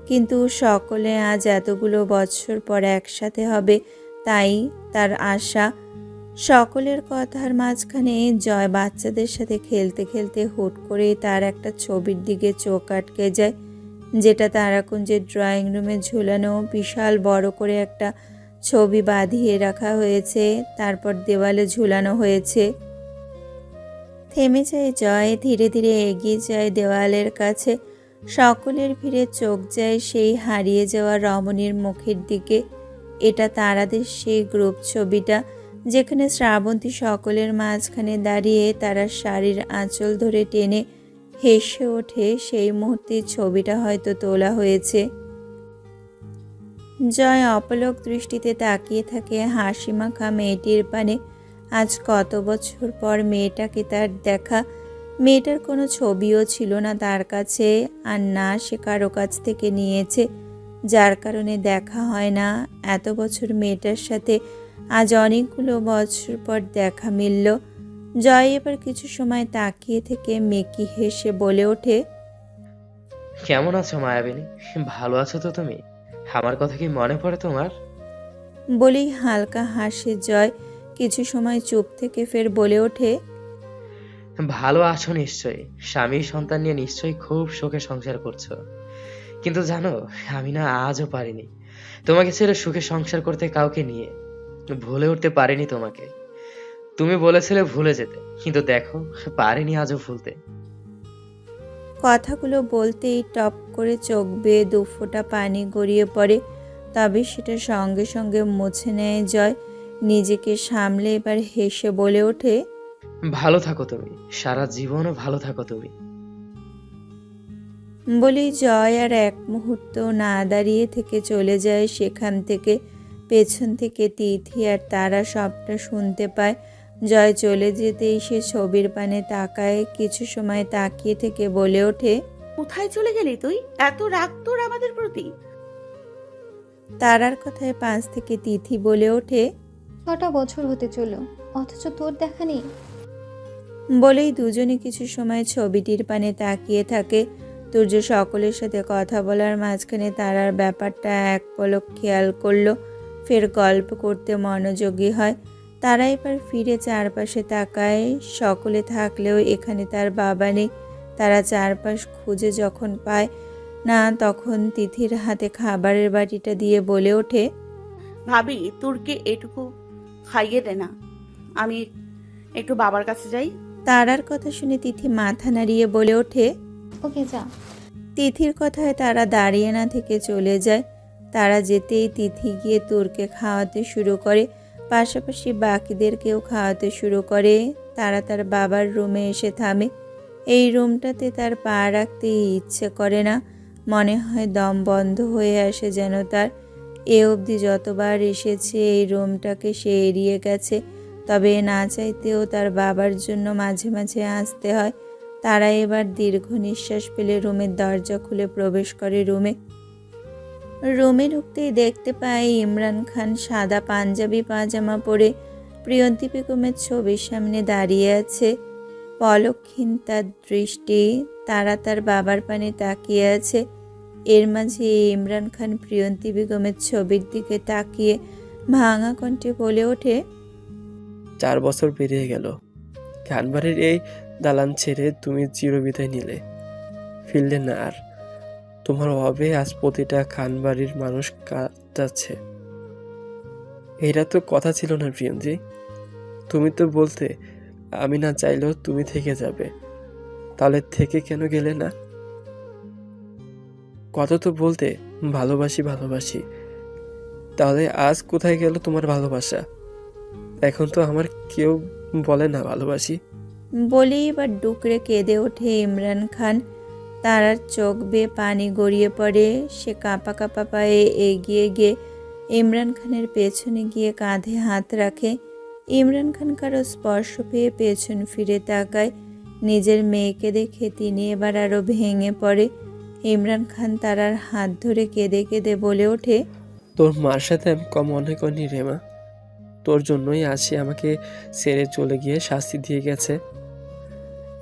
কিন্তু সকলে আজ এতগুলো বছর পর একসাথে হবে, তাই তার আশা। সকলের কথার মাঝখানে জয় বাচ্চাদের সাথে খেলতে খেলতে হুট করে তার একটা ছবির দিকে চোখ আটকে যায়, যেটা তারাকুঞ্জের ড্রয়িং রুমে ঝুলানো বিশাল বড় করে একটা ছবি বাঁধিয়ে রাখা হয়েছে, তারপর দেওয়ালে ঝুলানো হয়েছে। থেমে যায় জয়, ধীরে ধীরে এগিয়ে যায় দেওয়ালের কাছে। সকলের ভিড়ে চোখ যায় সেই হারিয়ে যাওয়া রমণীর মুখের দিকে। এটা তারাদের সেই গ্রুপ ছবিটা, যেখানে শ্রাবন্তী সকলের মাঝখানে দাঁড়িয়ে তারা শাড়ির আঁচল ধরে টেনে হেসে ওঠে। সেই মুহূর্তে ছবিটা হয়তো তোলা হয়েছে। জয় অপলক দৃষ্টিতে তাকিয়ে থাকে হাসি মাখা মেয়েটির পানে। আজ কত বছর পর মেয়েটাকে তার দেখা। মেয়েটার কোনো ছবিও ছিল না তার কাছে, আর না সে কারো কাছ থেকে নিয়েছে, যার কারণে দেখা হয় না। এত বছর মেয়েটার সাথে আজ অনেকগুলো বছর পর দেখা মিলল। জয় এবার কিছু সময় তাকিয়ে থেকে মেকি হেসে বলে ওঠে, কেমন আছো মায়াবিনী? ভালো আছো তো তুমি? আমার কথা কি মনে পড়ে তোমার? বলেই হালকা হাসে জয়। কিছু সময় চুপ থেকে ফের বলে ওঠে, ভালো আছো নিশ্চয়ই। স্বামী সন্তান নিয়ে নিশ্চয়ই খুব সুখে সংসার করছো। কিন্তু জানো, আমি না আজও পারিনি তোমাকে ছেড়ে সুখে সংসার করতে, কাউকে নিয়ে ভুলে উঠতে পারিনি তোমাকে। তুমি বলেছিলে ভুলে যেতে, কিন্তু দেখো পারিনি আজও ভুলতে। কথাগুলো বলতেই টপ করে চোখ বেয়ে 2 ফোঁটা পানি গড়িয়ে পড়ে, তবে সেটা সঙ্গে সঙ্গে মুছে নেয় জয়। নিজেকে সামলে এবার হেসে বলে ওঠে, ভালো থাকো তুমি, সারা জীবনও ভালো থাকো তুমি। বলেই জয় আর এক মুহূর্ত না দাঁড়িয়ে থেকে চলে যায় সেখান থেকে। পেছন থেকে তিথি আর তারা সবটা শুনতে পায়। জয় চলে যেতেই সে ছবির পানে তাকায়, কিছু সময় তাকিয়ে থেকে বলে ওঠে, কোথায় চলে গেলি তুই? এত রাগ তোর আমাদের প্রতি? তারার কথায় পাশ থেকে তিথি বলে ওঠে, 6টা বছর হতে চলল, অথচ তোর দেখা নেই। বলেই দুজনে কিছু সময় ছবিটির পানে তাকিয়ে থাকে। তুর্য সকলের সাথে কথা বলার মাঝখানে তারার ব্যাপারটা এক পলক খেয়াল করলো, ফের গল্প করতে মনোযোগী হয়। তারা এবার ফিরে চারপাশে তাকায়। সকলে থাকলেও এখানে তার বাবা নেই। তারা চারপাশ খুঁজে যখন পায় না, তখন তিথির হাতে খাবারের বাটিটা দিয়ে বলে ওঠে, ভাবি তোরকে এটুকু খাইয়ে দে না, আমি একটু বাবার কাছে যাই। তারার কথা শুনে তিথি মাথা নাড়িয়ে বলে ওঠে, ওকে যা। তিথির কথায় তারা দাঁড়িয়ে না থেকে চলে যায়। তারা যেতেই তিথি গিয়ে তুরকে খাওয়াতে শুরু করে, পাশাপাশি বাকিদেরকেও খাওয়াতে শুরু করে। তারা তার বাবার রুমে এসে থামে। এই রুমটাতে তার পা রাখতে ইচ্ছে করে না, মনে হয় দম বন্ধ হয়ে আসে যেন তার। এ অবধি যতবার এসেছে এই রুমটাকে সে এড়িয়ে গেছে, তবে না চাইতেও তার বাবার জন্য মাঝে মাঝে আসতে হয়। তারা এবার দীর্ঘ নিঃশ্বাস ফেলে রুমের দরজা খুলে প্রবেশ করে রুমে ঢুকতেই দেখতে পায় ইমরান খান সাদা পাঞ্জাবি পাজামা পরে প্রিয়ন্তী বেগমের ছবির সামনে দাঁড়িয়ে আছে। পলকহীন তার দৃষ্টি, তারা তার বাবার পানে তাকিয়ে আছে। এর মাঝে ইমরান খান প্রিয়ন্তী বেগমের ছবির দিকে তাকিয়ে ভাঙা কণ্ঠে বলে ওঠে, 4 বছর পেরিয়ে গেল। খানবাড়ির এই দালান ছেড়ে তুমি চিরবিদায় নিলে, ফিরলে না আর। তোমার অভাবে আজ প্রতিটা খানবাড়ির মানুষ কাঁদাচ্ছে। এটা তো কথা ছিল না প্রিয়ঞ্জি। তুমি তো বলতে আমি না চাইলেও তুমি থেকে যাবে, তাহলে থেকে কেন গেলে না? কত তো বলতে ভালোবাসি ভালোবাসি, তাহলে আজ কোথায় গেল তোমার ভালোবাসা? এখন তো আমার কেউ বলে না ভালোবাসি। বলেই এবার ডুকরে কেঁদে ওঠে ইমরান খান। তারার চোখ বেয়ে পানি গড়িয়ে পড়ে। সে কাঁপা কাঁপা পায়ে এগিয়ে গিয়ে ইমরান খানের পেছনে গিয়ে কাঁধে হাত রাখে। ইমরান খান কারো স্পর্শ পেয়ে পেছন ফিরে তাকায়। নিজের মেয়েকে দেখে তিনি এবার আরও ভেঙে পড়ে। ইমরান খান তারার হাত ধরে কেঁদে কেঁদে বলে ওঠে, তোর মার সাথে আমি কম মনে করিনি রে মা। তোর জন্যই আজ সে আমাকে ছেড়ে চলে গিয়ে শাস্তি দিয়ে গেছে।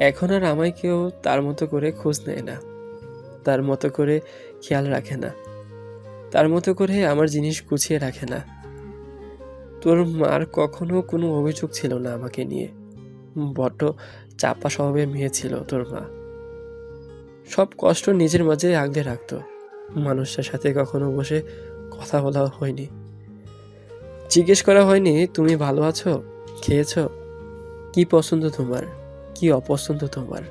এখন আর আমায় কেউ তার মতো করে খোঁজ নেয় না, তার মতো করে খেয়াল রাখে না, তার মতো করে আমার জিনিস গুছিয়ে রাখে না। তোর মার কখনো কোনো অভিযোগ ছিল না আমাকে নিয়ে। বড্ড চাপা স্বভাবের মেয়ে ছিল তোর মা। সব কষ্ট নিজের মাঝে আগলে রাখতো। মানুষটার সাথে কখনো বসে কথা বলা হয়নি, জিজ্ঞেস করা হয়নি তুমি ভালো আছো, খেয়েছো, কি পছন্দ তোমার, কি অপছন্দ তোমার,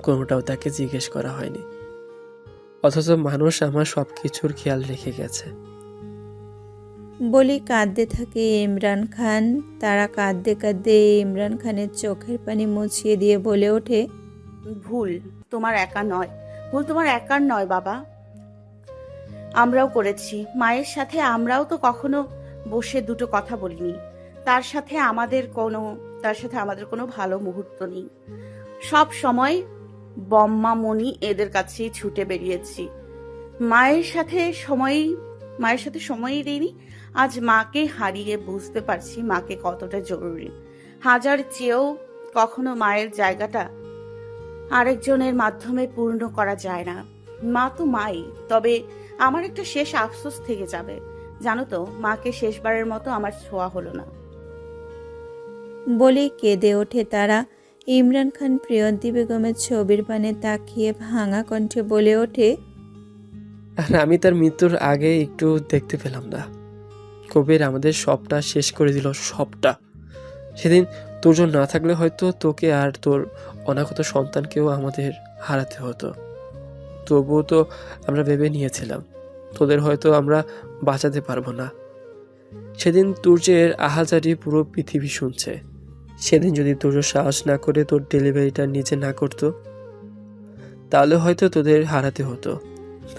কোনোটাও তাকে জিজ্ঞেস করা হয়নি। অথচ মানুষ আমার সব কিছুর খেয়াল রেখে গেছে। বলি কাঁদতে থাকে ইমরান খান। তারা কাঁদতে কাঁদতে ইমরান খানের চোখের পানি মুছিয়ে দিয়ে বলে ওঠে, ভুল তোমার একা নয়, ভুল তোমার একার নয় বাবা, আমরাও করেছি। মায়ের সাথে আমরাও তো কখনো বসে দুটো কথা বলিনি। তার সাথে আমাদের কোনো ভালো মুহূর্ত নেই। সব সময় বম্মা মনি এদের কাছেই ছুটে বেরিয়েছি। মায়ের সাথে সময়ই দিইনি। আজ মাকে হারিয়ে বুঝতে পারছি মাকে কতটা জরুরি। হাজার চেয়েও কখনো মায়ের জায়গাটা আরেকজনের মাধ্যমে পূর্ণ করা যায় না। মা তো মাই, তবে আমার একটা শেষ আফসোস থেকে যাবে। জানো তো, মাকে শেষবারের মতো আমার ছোঁয়া হলো না। বলেই কেঁদে ওঠে তারা। ইমরান খান প্রিয়ন্তী বেগমের ছবির পানে তাকিয়ে ভাঙা কণ্ঠে বলে ওঠে, আর আমি তার মৃত্যুর আগে একটু দেখতে পেলাম না। কবির আমাদের সবটা শেষ করে দিল, সবটা। সেদিন তোর জন্য না থাকলে হয়তো তোকে আর তোর অনাগত সন্তানকেও আমাদের হারাতে হতো। তবুও তো আমরা ভেবে নিয়েছিলাম তোদের হয়তো আমরা বাঁচাতে পারবো না। সেদিন তুর্যের আহাজারি পুরো পৃথিবী শুনছে। সেদিন যদি তুর্য সাহস না করে তোর ডেলিভারিটা নিজে না করতো, তাহলে হয়তো তোদের হারাতে হতো।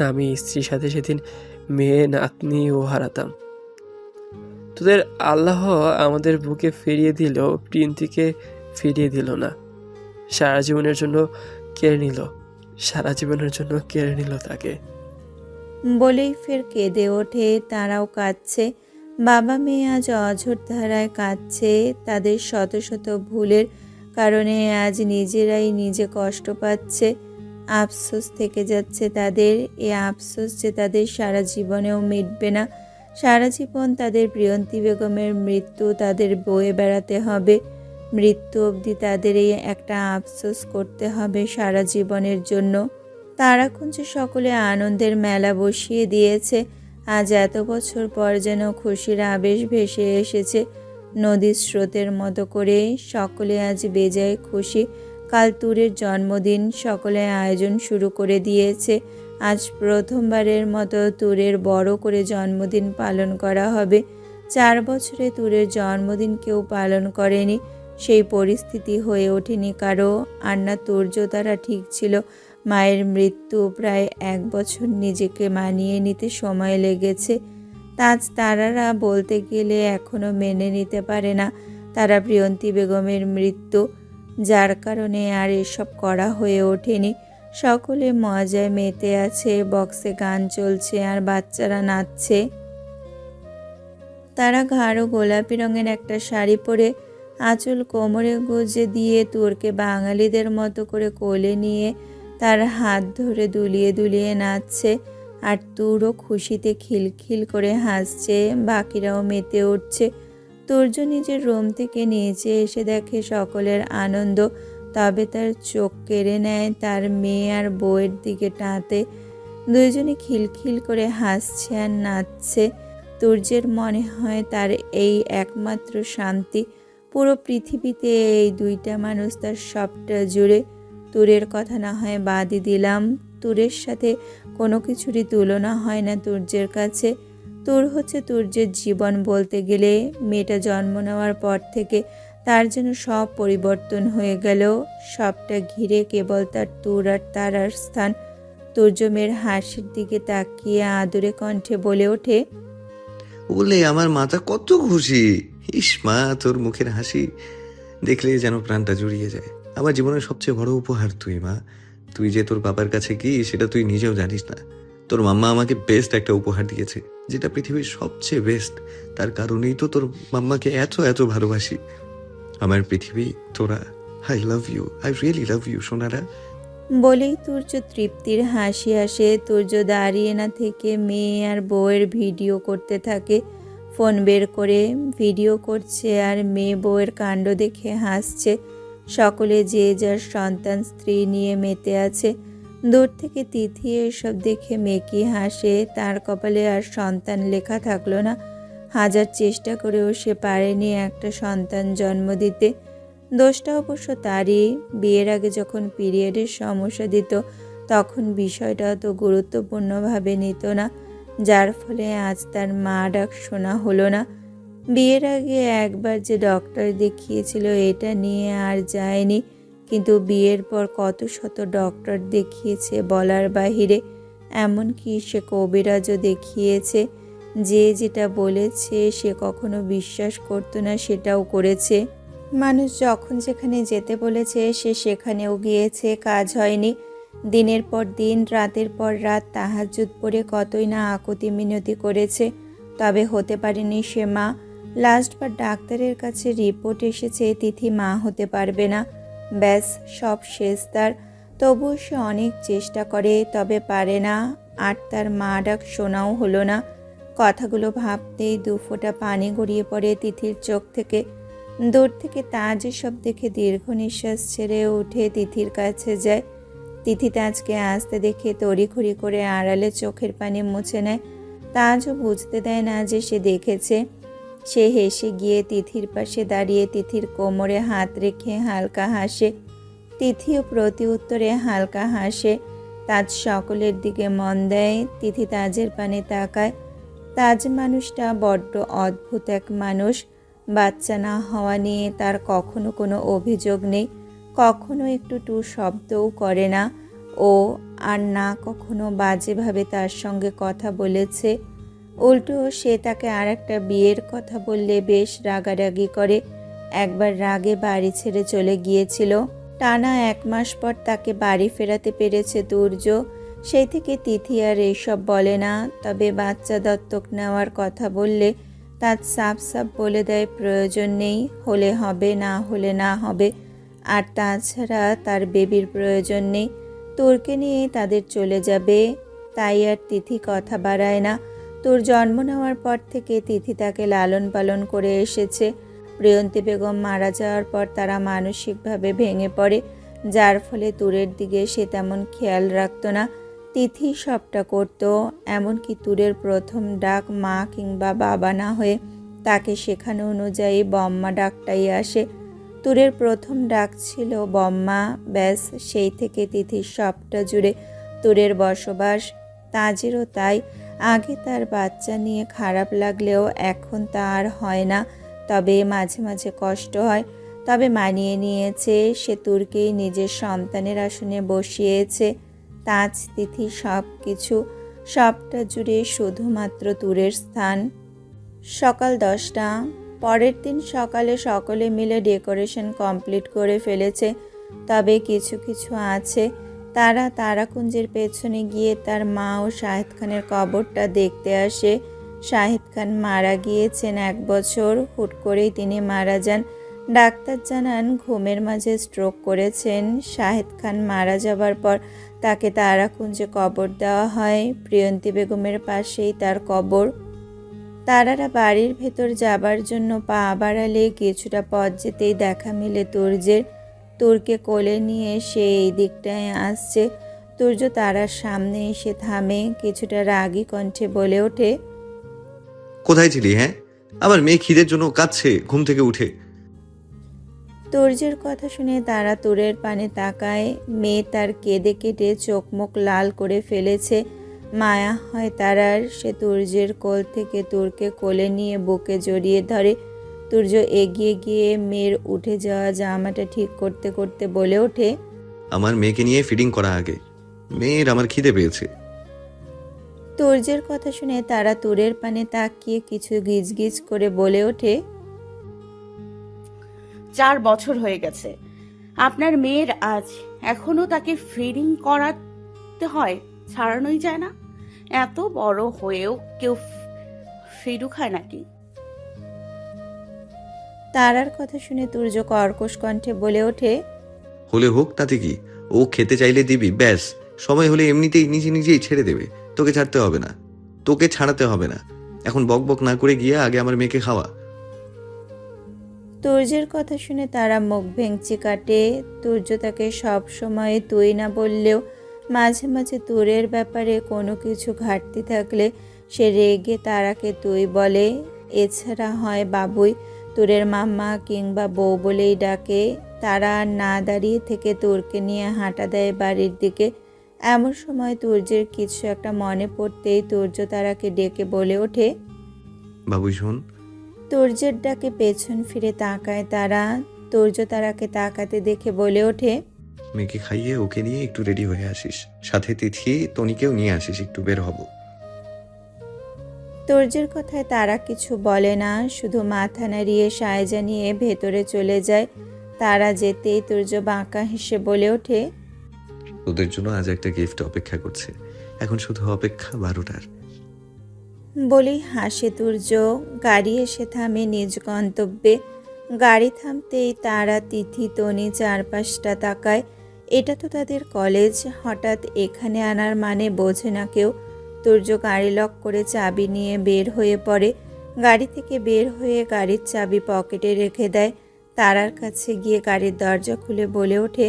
আমি স্ত্রীর সাথে সেদিন মেয়ে নাতনিও হারাতাম। তোদের আল্লাহ আমাদের বুকে ফিরিয়ে দিল, প্রিয়ন্তীকে ফিরিয়ে দিল না। সারা জীবনের জন্য কেড়ে নিল তাকে। বলেই ফের কেঁদে ওঠে। তারাও কাঁদছে। বাবা মেয়ে আজ অঝোর ধারায় কাঁদছে। তাদের শত শত ভুলের কারণে আজ নিজেরাই নিজে কষ্ট পাচ্ছে। আফসোস থেকে যাচ্ছে তাদের। এ আফসোস যে তাদের সারা জীবনেও মিটবে না। সারা জীবন তাদের প্রিয়ন্তী বেগমের মৃত্যু তাদের বয়ে বেড়াতে হবে। মৃত্যু অবধি তাদের এই একটা আফসোস করতে হবে সারা জীবনের জন্য। তারাকুঞ্জে সকলে আনন্দের মেলা বসিয়ে দিয়েছে। আজ এত বছর পর যেন খুশির আবেশ ভেসে এসেছে নদীর স্রোতের মতো করে। সকলে আজ বেজায় খুশি। কাল তুরের জন্মদিন। সকলে আয়োজন শুরু করে দিয়েছে। আজ প্রথমবারের মতো তুরের বড় করে জন্মদিন পালন করা হবে। 4 বছরে তুরের জন্মদিন কেউ পালন করেনি। সেই পরিস্থিতি হয়ে ওঠেনি কারো। আর না তুর্য তারা ঠিক ছিল। মায়ের মৃত্যু প্রায় 1 বছর নিজেকে মানিয়ে নিতে সময় লেগেছে। তাজ তারারা বলতে গেলে এখনও মেনে নিতে পারে না তারা প্রিয়ন্তী বেগমের মৃত্যু, যার কারণে আর এসব করা হয়ে ওঠেনি। সকলে মজায় মেতে আছে। বক্সে গান চলছে আর বাচ্চারা নাচছে। তারা গাঢ় গোলাপি রঙের একটা শাড়ি পরে আঁচল কোমরে গুজে দিয়ে তুরকে বাঙালিদের মতো করে কোলে নিয়ে তার হাত ধরে দুলিয়ে দুলিয়ে নাচছে। আর তুরও খুশিতে খিলখিল করে হাসছে। বাকিরাও মেতে উঠছে। তুর্য নিজের রুম থেকে নিচে এসে দেখে সকলের আনন্দ তবে তার চোখ কেড়ে নেয় তার মেয়ে আর বউয়ের দিকে টানতে। দুইজনে খিলখিল করে হাসছে আর নাচছে। তুর্যের মনে হয় তার এই একমাত্র শান্তি। পুরো পৃথিবীতে এই দুইটা মানুষ তার সবটা জুড়ে। তুরের কথা না হয় বাদই দিলাম, তুরের সাথে কোনো কিছুরই তুলনা হয় না তুর্যের কাছে। তুর হচ্ছে তুর্যের জীবন বলতে গেলে। মেয়েটা জন্ম নেওয়ার পর থেকে তার যেন সব পরিবর্তন হয়ে গেল। সবটা ঘিরে কেবল তার তুর আর তারার স্থান। তুর্য মেয়ের হাসির দিকে তাকিয়ে আদুরে কণ্ঠে বলে ওঠে, বলে আমার মাথা কত খুশি। ইস মা, তোর মুখের হাসি দেখলে যেন প্রাণটা জুড়িয়ে যায়। আমার জীবনের সবচেয়ে বড় উপহার তুই মা। তুই যে তোর বাবার কাছে কি সেটা তুই নিজেও জানিস না। তোর মাম্মা আমাকে বেস্ট একটা উপহার দিয়েছে, যেটা পৃথিবীর সবচেয়ে বেস্ট। তার কারণেই তো তোর মাম্মাকে এত এত ভালোবাসি। আমার পৃথিবী তোরা। I love you, I really love you সোনারা। বলেই তুর্য তৃপ্তির হাসি আসে। তুর্য দাঁড়িয়ে না থেকে মেয়ে আর বউয়ের ভিডিও করতে থাকে। ফোন বের করে ভিডিও করছে আর মেয়ে বউয়ের কাণ্ড দেখে হাসছে। সকলে যে যার সন্তান স্ত্রী নিয়ে মেতে আছে। দূর থেকে তিথি এসব দেখে মেকি হাসে। তার কপালে আর সন্তান লেখা থাকলো না। হাজার চেষ্টা করেও সে পারেনি একটা সন্তান জন্ম দিতে। দোষটা অবশ্য তারই। বিয়ের আগে যখন পিরিয়ডের সমস্যা দিত তখন বিষয়টা অত গুরুত্বপূর্ণভাবে নিত না, যার ফলে আজ তার মা ডাক শোনা হলো না। বিয়ের আগে একবার যে ডক্টর দেখিয়েছিল এটা নিয়ে আর যায়নি, কিন্তু বিয়ের পর কত শত ডক্টর দেখিয়েছে বলার বাহিরে। এমনকি সে কবিরাজও দেখিয়েছে। যে যেটা বলেছে সে কখনো বিশ্বাস করতো না সেটাও করেছে। মানুষ যখন যেখানে যেতে বলেছে সে সেখানেও গিয়েছে, কাজ হয়নি। দিনের পর দিন, রাতের পর রাত তাহাজ্জুদ পড়ে কতই না আকুতি মিনতি করেছে, তবে হতে পারেনি সে মা। লাস্টবার ডাক্তারের কাছে রিপোর্ট এসেছে তিথি মা হতে পারবে না। ব্যাস, সব শেষ তার। তবুও সে অনেক চেষ্টা করে, তবে পারে না। আর তার মা ডাক শোনাও হলো না। কথাগুলো ভাবতেই দুফোঁটা পানি গড়িয়ে পড়ে তিথির চোখ থেকে। দূর থেকে তাজ এসব দেখে দীর্ঘ নিঃশ্বাস ছেড়ে উঠে তিথির কাছে যায়। তিথি তাজকে আসতে দেখে তড়িঘড়ি করে আড়ালে চোখের পানি মুছে নেয়। তাজও বুঝতে দেয় না যে সে দেখেছে। সে হেসে গিয়ে তিথির পাশে দাঁড়িয়ে তিথির কোমরে হাত রেখে হালকা হাসে। তিথিও প্রতি উত্তরে হালকা হাসে। তাজ সকলের দিকে মন দেয়। তিথি তাজের পানে তাকায়। তাজ মানুষটা বড্ড অদ্ভুত এক মানুষ। বাচ্চা না হওয়া নিয়ে তার কখনো কোনো অভিযোগ নেই, কখনো একটু টু শব্দও করে না ও, আর না কখনো বাজেভাবে তার সঙ্গে কথা বলেছে। উল্টো সে তাকে আর একটা বিয়ের কথা বললে বেশ রাগারাগি করে। একবার রাগে বাড়ি ছেড়ে চলে গিয়েছিল। টানা 1 মাস পর তাকে বাড়ি ফেরাতে পেরেছে তুর্য। সেই থেকে তিথি আর এইসব বলে না। তবে বাচ্চা দত্তক নেওয়ার কথা বললে তার সাফ সাফ বলে দেয় প্রয়োজন নেই, হলে হবে না হলে না হবে। আর তাছাড়া তার বেবির প্রয়োজন নেই, তোরকে নিয়ে তাদের চলে যাবে। তাই আর তিথি কথা বাড়ায় না। তোর জন্ম নেওয়ার পর থেকে তিথি তাকে লালন পালন করে এসেছে। প্রিয়ন্তী বেগম মারা যাওয়ার পর তারা মানসিকভাবে ভেঙে পড়ে, যার ফলে তুরের দিকে সে তেমন খেয়াল রাখত না। তিথি সবটা করত। এমনকি তুরের প্রথম ডাক মা কিংবা বাবা না হয়ে তাকে শেখানো অনুযায়ী বম্মা ডাকটাই আসে। তুরের প্রথম ডাক ছিল বম্মা। ব্যাস, সেই থেকে তিথির সবটা জুড়ে তুরের বসবাস। তাজেরও তাই। আগে তার বাচ্চা নিয়ে খারাপ লাগলেও এখন তা আর হয় না। তবে মাঝে মাঝে কষ্ট হয়, তবে মানিয়ে নিয়েছে। সে তুরকেই নিজের সন্তানের আসনে বসিয়েছে। তাজ তিথি সব কিছু, সবটা জুড়ে শুধুমাত্র তুরের স্থান। সকাল 10টা। পরের দিন সকালে সকলে মিলে ডেকোরেশন কমপ্লিট করে ফেলেছে। তবে কিছু কিছু আছে। তারা তারাকুঞ্জের পেছনে গিয়ে তার মা ও শাহিদ খানের কবরটা দেখতে আসে। শাহিদ খান মারা গিয়েছেন 1 বছর। হুট করেই তিনি মারা যান। ডাক্তার জানান ঘুমের মাঝে স্ট্রোক করেছেন। শাহিদ খান মারা যাবার পর তাকে তারাকুঞ্জে কবর দেওয়া হয়। প্রিয়ন্তী বেগমের পাশেই তার কবর। তারারা বাড়ির ভেতর যাবার জন্য পা বাড়ালে কিছুটা পথ যেতেই দেখা মিলে তুর্যের। তুরকে কোলে নিয়ে সে এই দিকটায় আসছে। তুর্য তারার সামনে এসে থামে, কিছুটা রাগী কণ্ঠে বলে ওঠে, কোথায় ছিলি? হ্যাঁ, আমার মেয়ে খিদের জন্য কাঁদছে ঘুম থেকে উঠে। তুর্যের কথা শুনে তারা তুরের পানে তাকায়। মেয়ে তার কেঁদে কেটে চোখ মুখ লাল করে ফেলেছে। মায়া হয় তারার। সে তুর্যের কোল থেকে তুরকে কোলে নিয়ে বুকে জড়িয়ে ধরে। তুর্য এগিয়ে গিয়ে মেয়ের উঠে যাওয়া জামাটা ঠিক করতে করতে বলে ওঠে, আমার মেয়েকে নিয়ে ফিডিং করা আগে, মেয়ের আমার খিদে পেয়েছে। তুর্যের কথা শুনে তারা তুরের পানে তাকিয়ে কিছু গিজগিজ করে বলে ওঠে, 4 বছর হয়ে গেছে আপনার মেয়ের আজ, এখনো তাকে ফিডিং করাতে হয়, ছাড়ানোই যায় না। এত বড় হয়েও কেউ ফিডু খায় নাকি? তারার কথা শুনে তুর্য কর্কশ কণ্ঠে বলে ওঠে, হলে হোক, তাতে কি? ও খেতে চাইলে দিবি, ব্যাস। সময় হলে এমনিতেই নিজে নিজেই ছেড়ে দেবে। তোকে ছাড়তে হবে না, তোকে ছাড়াতে হবে না। এখন বক বক না করে গিয়ে আগে আমার মেয়েকে খাওয়া। তুর্যের কথা শুনে তারা মুখ ভেঙচি কাটে। তুর্য তাকে সব সময় তুই না বললেও মাঝে মাঝে তুরের ব্যাপারে কোনো কিছু ঘাটতি থাকলে সে রেগে তারাকে তুই বলে। এছাড়া হয় বাবুই, তুরের মাম্মা কিংবা বউ বলেই ডাকে। তারা আর না দাঁড়িয়ে থেকে তুরকে নিয়ে হাঁটা দেয় বাড়ির দিকে। এমন সময় তুর্যের কিছু একটা মনে পড়তেই তুর্য তারাকে ডেকে বলে ওঠে, বাবুই শোন। তুর্যের ডাকে পেছন ফিরে তাকায় তারা। তুর্য তারাকে তাকাতে দেখে বলে ওঠে, মেয়েকে খাইয়ে ওকে নিয়ে একটু রেডি হয়ে আসিস, সাথে তিথি তনিকেও নিয়ে আসিস, একটু বের হব। তুর্যের কথায় তারা কিছু বলে না, শুধু মাথা নাড়িয়ে সায় জানিয়ে ভেতরে চলে যায়। তারা যেতেই তুর্য বাঁকা হেসে বলে ওঠে, তোদের জন্য আজ একটা গিফট অপেক্ষা করছে, এখন শুধু অপেক্ষা 12টার। বলেই হাসে তুর্য। গাড়ি এসে থামে নিজ গন্তব্যে। গাড়ি থামতেই তারা, তিথি, তনি চারপাশটা তাকায়। এটা তো তাদের কলেজ, হঠাৎ এখানে আনার মানে বোঝে না কেউ। তুর্য গাড়ি লক করে চাবি নিয়ে বের হয়ে পড়ে। গাড়ি থেকে বের হয়ে গাড়ির চাবি পকেটে রেখে দেয়। তারার কাছে গিয়ে গাড়ির দরজা খুলে বলে ওঠে,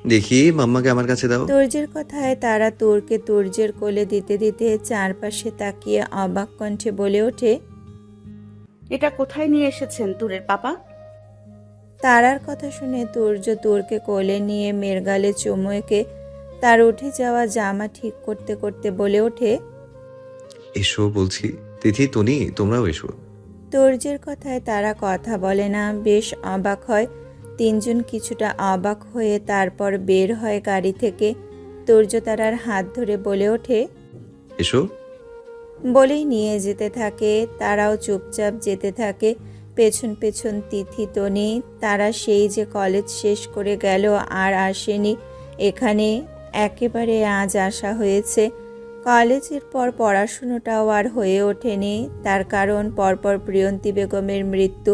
দেখি মাম্মাকে আমার কাছে দাও। তুর্যের কথায় তারা তুরকে তুর্যের কোলে দিতে দিতে চারপাশে তাকিয়ে অবাক কণ্ঠে বলে ওঠে, এটা কোথায় নিয়ে এসেছেন তুরের পাপা? তারার কথা শুনে তুর্য তুরকে কোলে নিয়ে মেয়ের গালে চুমু এঁকে তার উঠে যাওয়া জামা ঠিক করতে করতে বলে ওঠে, এসো বলছি। তিথি, তনি, তোমরাও এসো। তুর্যের কথায় তারা কথা বলে না, বেশ অবাক হয়। তিনজন কিছুটা অবাক হয়ে তারপর বের হয় গাড়ি থেকে। তুর্য তারার হাত ধরে বলে ওঠে, এসো। বলেই নিয়ে যেতে থাকে। তারাও চুপচাপ যেতে থাকে, পেছন পেছন তিথি, তনি। তারা সেই যে কলেজ শেষ করে গেল আর আসেনি এখানে, একেবারে আজ আসা হয়েছে। কলেজের পর পড়াশুনোটাও আর হয়ে ওঠেনি, তার কারণ পরপর প্রিয়ন্তী বেগমের মৃত্যু,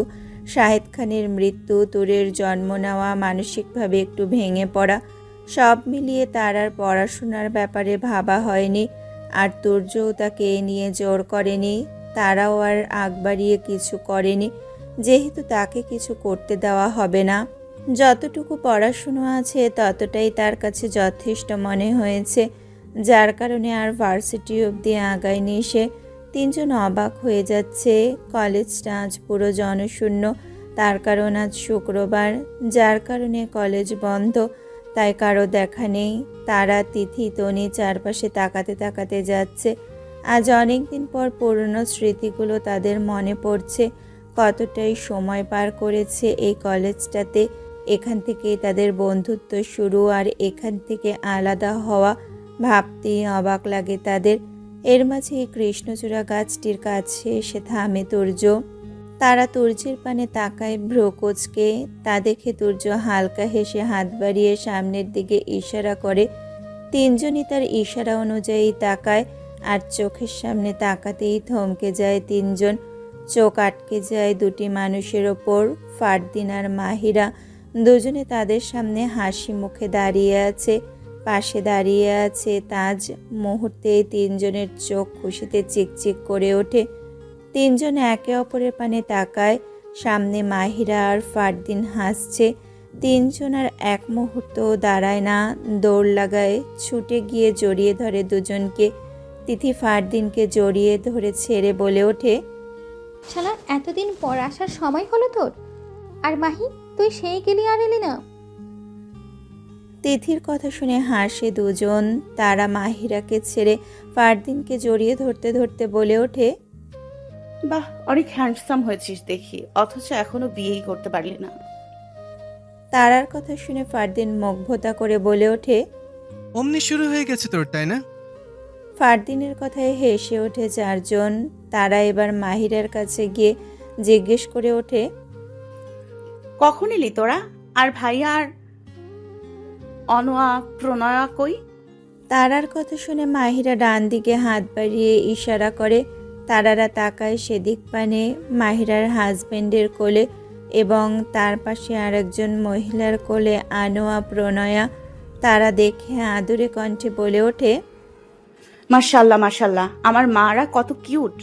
শাহেদ খানের মৃত্যু, তুরের জন্ম নেওয়া, মানসিকভাবে একটু ভেঙে পড়া, সব মিলিয়ে তার আর পড়াশোনার ব্যাপারে ভাবা হয়নি। আর তুর্যও তাকে এ নিয়ে জোর করেনি, তারাও আর আগ বাড়িয়ে কিছু করেনি, যেহেতু তাকে কিছু করতে দেওয়া হবে না। যতটুকু পড়াশুনো আছে ততটাই তার কাছে যথেষ্ট মনে হয়েছে, যার কারণে আর ভার্সিটি অবধি আগায়নি সে। তিনজন অবাক হয়ে যাচ্ছে। কলেজটা আজ পুরো জনশূন্য, তার কারণ আজ শুক্রবার, যার কারণে কলেজ বন্ধ, তাই কারো দেখা নেই। তারা, তিথি, তনি চারপাশে তাকাতে তাকাতে যাচ্ছে। আজ অনেক দিন পর পুরনো স্মৃতিগুলো তাদের মনে পড়ছে। কতটাই সময় পার করেছে এই কলেজটাতে, এখান থেকেই তাদের বন্ধুত্ব শুরু, আর এখান থেকে আলাদা হওয়া ভাবতেই অবাক লাগে তাদের। এর মাঝে কৃষ্ণচূড়া গাছটির কাছে এসে থামে তুর্য। তারা তুর্যের পানে তাকায় ভ্রুকুচকে। তা দেখে তুর্য হালকা হেসে হাত বাড়িয়ে সামনের দিকে ইশারা করে। তিনজনই তার ইশারা অনুযায়ী তাকায়, আর চোখের সামনে তাকাতেই থমকে যায় তিনজন। চোখ আটকে যায় দুটি মানুষের ওপর, ফারদিন আর মাহিরা। দুজনে তাদের সামনে হাসি মুখে দাঁড়িয়ে আছে, পাশে দাঁড়িয়ে আছে তাজ। মুহূর্তেই তিনজনের চোখ খুশিতে চিকচিক করে ওঠে। তিনজন একে অপরের পানে তাকায়। সামনে মাহিরা আর ফারদিন হাসছে, তিনজন আর এক মুহূর্ত দাঁড়ায় না, দৌড় লাগায়, ছুটে গিয়ে জড়িয়ে ধরে দুজনকে। তিথি ফারদিনকে জড়িয়ে ধরে ছেড়ে বলে ওঠে, শালা এতদিন পর আসার সময় হলো তোর? আর মাহি, তুই সেই গেলি আর এলি না? তিথির কথা শুনে হাসে দুজন। তারা মাহিরাকে ছেড়ে ফারদিনকে জড়িয়ে ধরতে ধরতে বলে ওঠে, বাহ, অনেক হ্যান্ডসাম হয়েছিস দেখি, অথচ এখনো বিয়েই করতে পারলি না। তারার কথা শুনে ফারদিন মুগ্ধতা করে বলে ওঠে। অমনি শুরু হয়ে গেছে তোর, তাই না? ফারদিনের কথায় হেসে ওঠে চারজন। তারা এবার মাহিরার কাছে গিয়ে জিজ্ঞেস করে ওঠে, কখন এলি তোরা? আর ভাইয়া আর অনয়া প্রণয়া কই? তারার কথা শুনে মাহিরা ডান দিকে হাত বাড়িয়ে ইশারা করে। তারারা তাকায় সেদিক পানে। মাহিরার হাজবেন্ডের কোলে এবং তার পাশে আরেকজন মহিলার কোলে আনোয়া প্রণয়া। তারা দেখে আদুরে কণ্ঠে বলে ওঠে, মাশাল্লাহ মাশাল্লাহ, আমার মারা কত কিউট।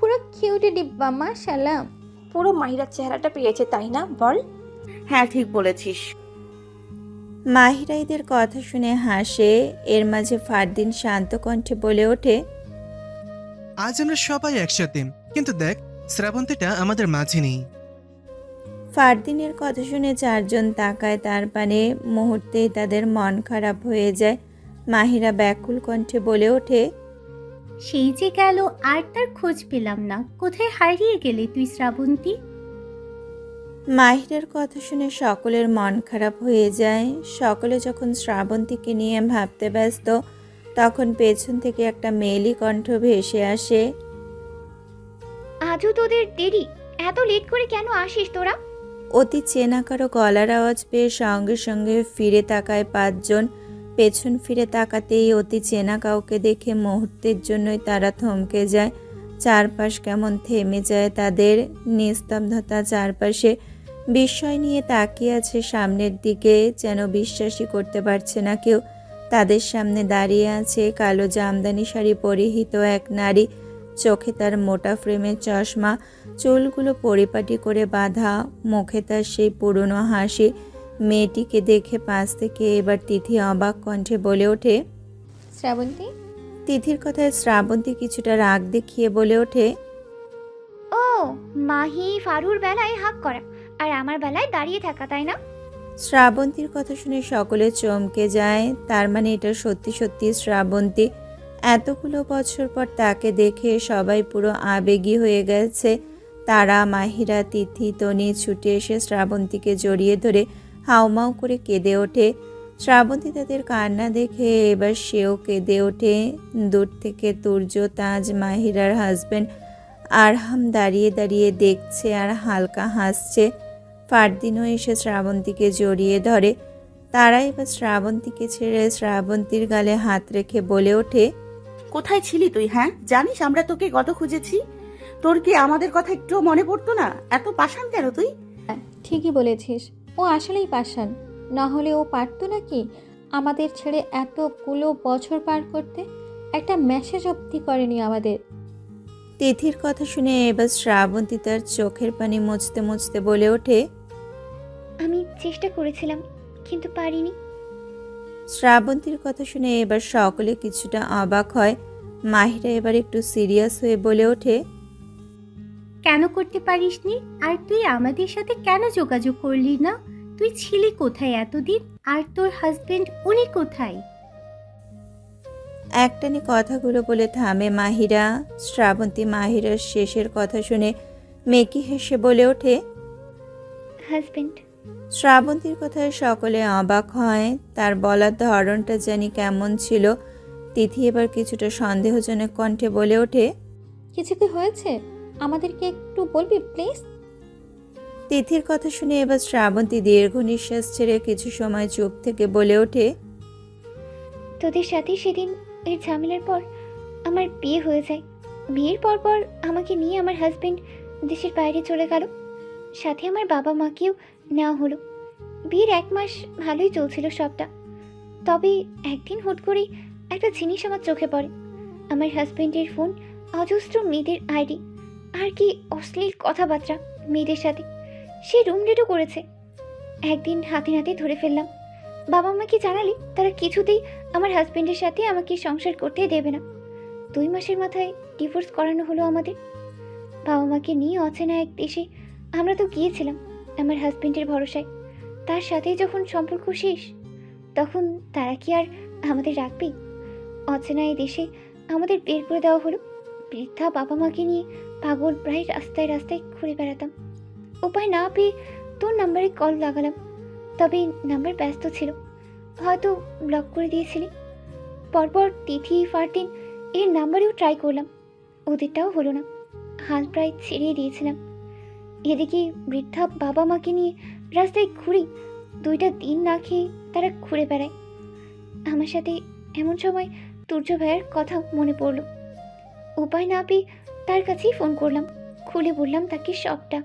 পুরো কিউটি ডিব্বা, মাশাআল্লাহ। পুরো মাহিরার চেহারাটা পেয়েছে, তাই না বল? হ্যাঁ, ঠিক বলেছিস। মাহিরা এদের কথা শুনে হাসে। এর মাঝে ফারদিন শান্ত কণ্ঠে বলে ওঠে, আজ আমরা সবাই একসাথে, কিন্তু দেখ শ্রাবন্তীটা আমাদের মাঝে নেই। ফারদিনের কথা শুনে চারজন তাকায় তার পানে। মুহূর্তেই তাদের মন খারাপ হয়ে যায়। মাহিরা ব্যাকুল কণ্ঠে বলে ওঠে, সেই যে গেল আর তার খোঁজ পেলাম না। কোথায় হারিয়ে গেলে তুই শ্রাবন্তী? মাহিরার কথা শুনে সকলের মন খারাপ হয়ে যায়। সকলে যখন শ্রাবন্তীকে নিয়ে ভাবতে ব্যস্ত, তখন পেছন থেকে একটা মেয়েলি কণ্ঠ ভেসে আসে। আজও তোদের দেরি? এত লেট করে কেন আসিস তোরা? অতি চেনা কারো গলার আওয়াজ পেয়ে সঙ্গে সঙ্গে ফিরে তাকায় পাঁচজন। পেছন ফিরে তাকাতেই অতি চেনা কাউকে দেখে মুহূর্তের জন্যই তারা থমকে যায়। চারপাশ কেমন থেমে যায় তাদের। নিস্তব্ধতা চারপাশে। বিস্ময় নিয়ে তাকিয়ে আছে সামনের দিকে, যেন বিশ্বাসই করতে পারছে না কেউ। তাদের সামনে দাঁড়িয়ে আছে কালো জামদানি শাড়ি পরিহিত এক নারী। চোখে তার মোটা ফ্রেমের চশমা, চুলগুলো পরিপাটি করে বাঁধা, মুখে তার সেই পুরনো হাসি। মেয়েটিকে দেখে পাশ থেকে এবার তিথি অবাক কণ্ঠে বলে ওঠে, শ্রাবন্তী। তিথির কথায় শ্রাবন্তী কিছুটা রাগ দেখিয়ে বলে ওঠে, ও, মাহি ফারুর বেলায় হাক করা আর আমার বেলায় দাঁড়িয়ে থাকা, তাই না? শ্রাবন্তীর কথা শুনে সকলে চমকে যায়। তার মানে এটা সত্যি সত্যি শ্রাবন্তী। এতগুলো বছর পর তাকে দেখে সবাই পুরো আবেগী হয়ে গেছে। তারা, মাহিরা, তিথি, তনি ছুটে এসে শ্রাবন্তীকে জড়িয়ে ধরে হাউমাউ করে কেঁদে ওঠে। শ্রাবন্তী তাদের কান্না দেখে এবার সেও কেঁদে ওঠে। দূর থেকে তুর্য, তাজ, মাহিরার হাজবেন্ড আরহাম দাঁড়িয়ে দাঁড়িয়ে দেখছে আর হালকা হাসছে। ফারদিনও এসে শ্রাবন্তীকে জড়িয়ে ধরে। তারা এবার শ্রাবন্তীকে ছেড়ে শ্রাবন্তীর গালে হাত রেখে বলে ওঠে, কোথায় ছিলি তুই? হ্যাঁ, জানিস আমরা তোকে কত খুঁজেছি। তোর কি আমাদের কথা একটু মনে পড়তো না? এত পাষাণ কেন তুই? ঠিকই বলেছিস, ও আসলেই পাষাণ। না হলে ও পারতো নাকি আমাদের ছেড়ে এতগুলো বছর পার করতে? একটা মেসেজ অবধি করেনি আমাদের। তিথির কথা শুনে এবার শ্রাবন্তী তার চোখের পানি মুছতে মুছতে বলে ওঠে, আমি চেষ্টা করেছিলাম কিন্তু পারিনি। শ্রাবন্তীর কথা শুনে এবার সকলে কিছুটা অবাক হয়। মাহিরা এবার একটু সিরিয়াস হয়ে বলে ওঠে, কেন করতে পারিসনি? আর তুই আমাদের সাথে কেন যোগাযোগ করলি না? তুই ছিলি কোথায় এতদিন? আর তোর হাজবেন্ড, উনি কোথায়? একটানি কথাগুলো বলে থামে মাহিরা। শ্রাবন্তী মাহিরার শেষের কথা শুনে মেকি হেসে বলে ওঠে, হাজবেন্ড। শ্রাবন্তীর কথায় সকলে অবাক হয়। তার বলার ধরনটা জানি কেমন ছিল। তিথি এবার কিছুটা সন্দেহজনক কণ্ঠে বলে ওঠে, কিছু কি হয়েছে? আমাদেরকে একটু বলবি প্লিজ? তিথির কথা শুনে এবার শ্রাবন্তী দীর্ঘ নিঃশ্বাস ছেড়ে কিছু সময় চুপ থেকে বলে ওঠে, তোদের সাথে সেদিন এর ঝামেলার পর আমার বিয়ে হয়ে যায়। বিয়ের পর আমাকে নিয়ে আমার হাজবেন্ড দেশের বাইরে চলে গেল। সাথে আমার বাবা মাকেও নেওয়া হলো। বিয়ের 1 মাস ভালোই চলছিল সবটা। তবে একদিন হুট করেই একটা জিনিস আমার চোখে পড়ে। আমার হাজবেন্ডের ফোন, অজস্র মেয়েদের আইডি, আর কি অশ্লীল কথাবার্তা মেয়েদের সাথে। সে রুম ডেটও করেছে। একদিন হাতে নাতে ধরে ফেললাম। বাবা মাকে জানালে তারা কিছুতেই আমার হাজবেন্ডের সাথে আমাকে সংসার করতে দেবে না। 2 মাসের মাথায় ডিভোর্স করানো হলো আমাদের। বাবা মাকে নিয়ে অচেনা এক দেশে আমরা তো গিয়েছিলাম আমার হাজবেন্ডের ভরসায়। তার সাথে যখন সম্পর্ক শেষ, তখন তারা কি আর আমাদের রাখবে? অচেনা এই দেশে আমাদের বের করে দেওয়া হলো। বৃদ্ধা বাবা মাকে নিয়ে পাগল প্রায় রাস্তায় রাস্তায় ঘুরে বেড়াতাম। উপায় না পেয়ে তোর নাম্বারে কল লাগালাম, তবে নাম্বার ব্যস্ত ছিল, হয়তো ব্লক করে দিয়েছিলি। পরপর তিথি ফারদিন এর নাম্বারেও ট্রাই করলাম, ওদেরটাও হলো না। হাল প্রায় ছেড়িয়ে দিয়েছিলাম। এদিকে বৃদ্ধা বাবা মাকে নিয়ে রাস্তায় ঘুরি, 2টা দিন না খেয়ে তারা ঘুরে বেড়ায়। আমার সাথে এমন সময় তুর্য ভাইয়ের কথা মনে পড়ল। উপায় না পেয়ে তার কাছেই ফোন করলাম, খুলে বললাম তাকে সবটা।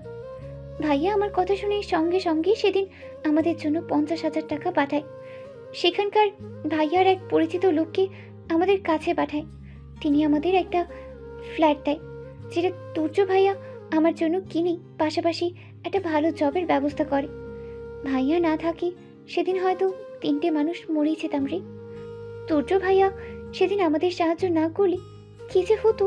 ভাইয়া আমার কথা শুনে সঙ্গে সঙ্গে সেদিন আমাদের জন্য 50,000 টাকা পাঠায়। সেখানকার ভাইয়ার এক পরিচিত লোককে আমাদের কাছে পাঠায়। তিনি আমাদের একটা ফ্ল্যাট দেয়, যেটা তুর্য ভাইয়া আমার জন্য কিনে পাশাপাশি একটা ভালো জবের ব্যবস্থা করে। ভাইয়া না থাকে সেদিন হয়তো 3টে মানুষ মরেই যেতাম রে। তুর্য ভাইয়া সেদিন আমাদের সাহায্য না করলে কি যে হতো।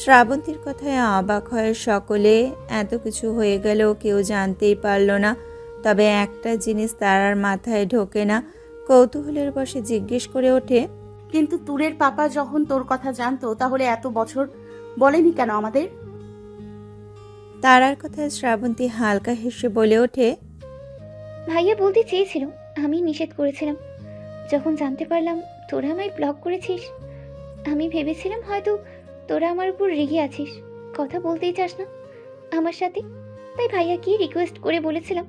শ্রাবন্তীর কথায় অবাক হয় সকলে। এত কিছু হয়ে গেলেও কেউ জানতেই পারল না। তবে একটা জিনিস তারার মাথায় ঢোকে না। কৌতূহলের বশে জিজ্ঞেস করে ওঠে, কিন্তু তুরের পাপা যখন তোর কথা জানতো, তাহলে এত বছর বলেনি কেন আমাদের? তারার কথায় শ্রাবন্তী হালকা হেসে বলে ওঠে, ভাইয়া বলতে চেয়েছিল, আমি নিষেধ করেছিলাম। যখন জানতে পারলাম তোরা আমায় ব্লক করেছিস, আমি ভেবেছিলাম হয়তো তোরা আমার উপর রেগে আছিস, কথা বলতেই চাস না আমার সাথে। তাই ভাইয়াকে রিকোয়েস্ট করে বলেছিলাম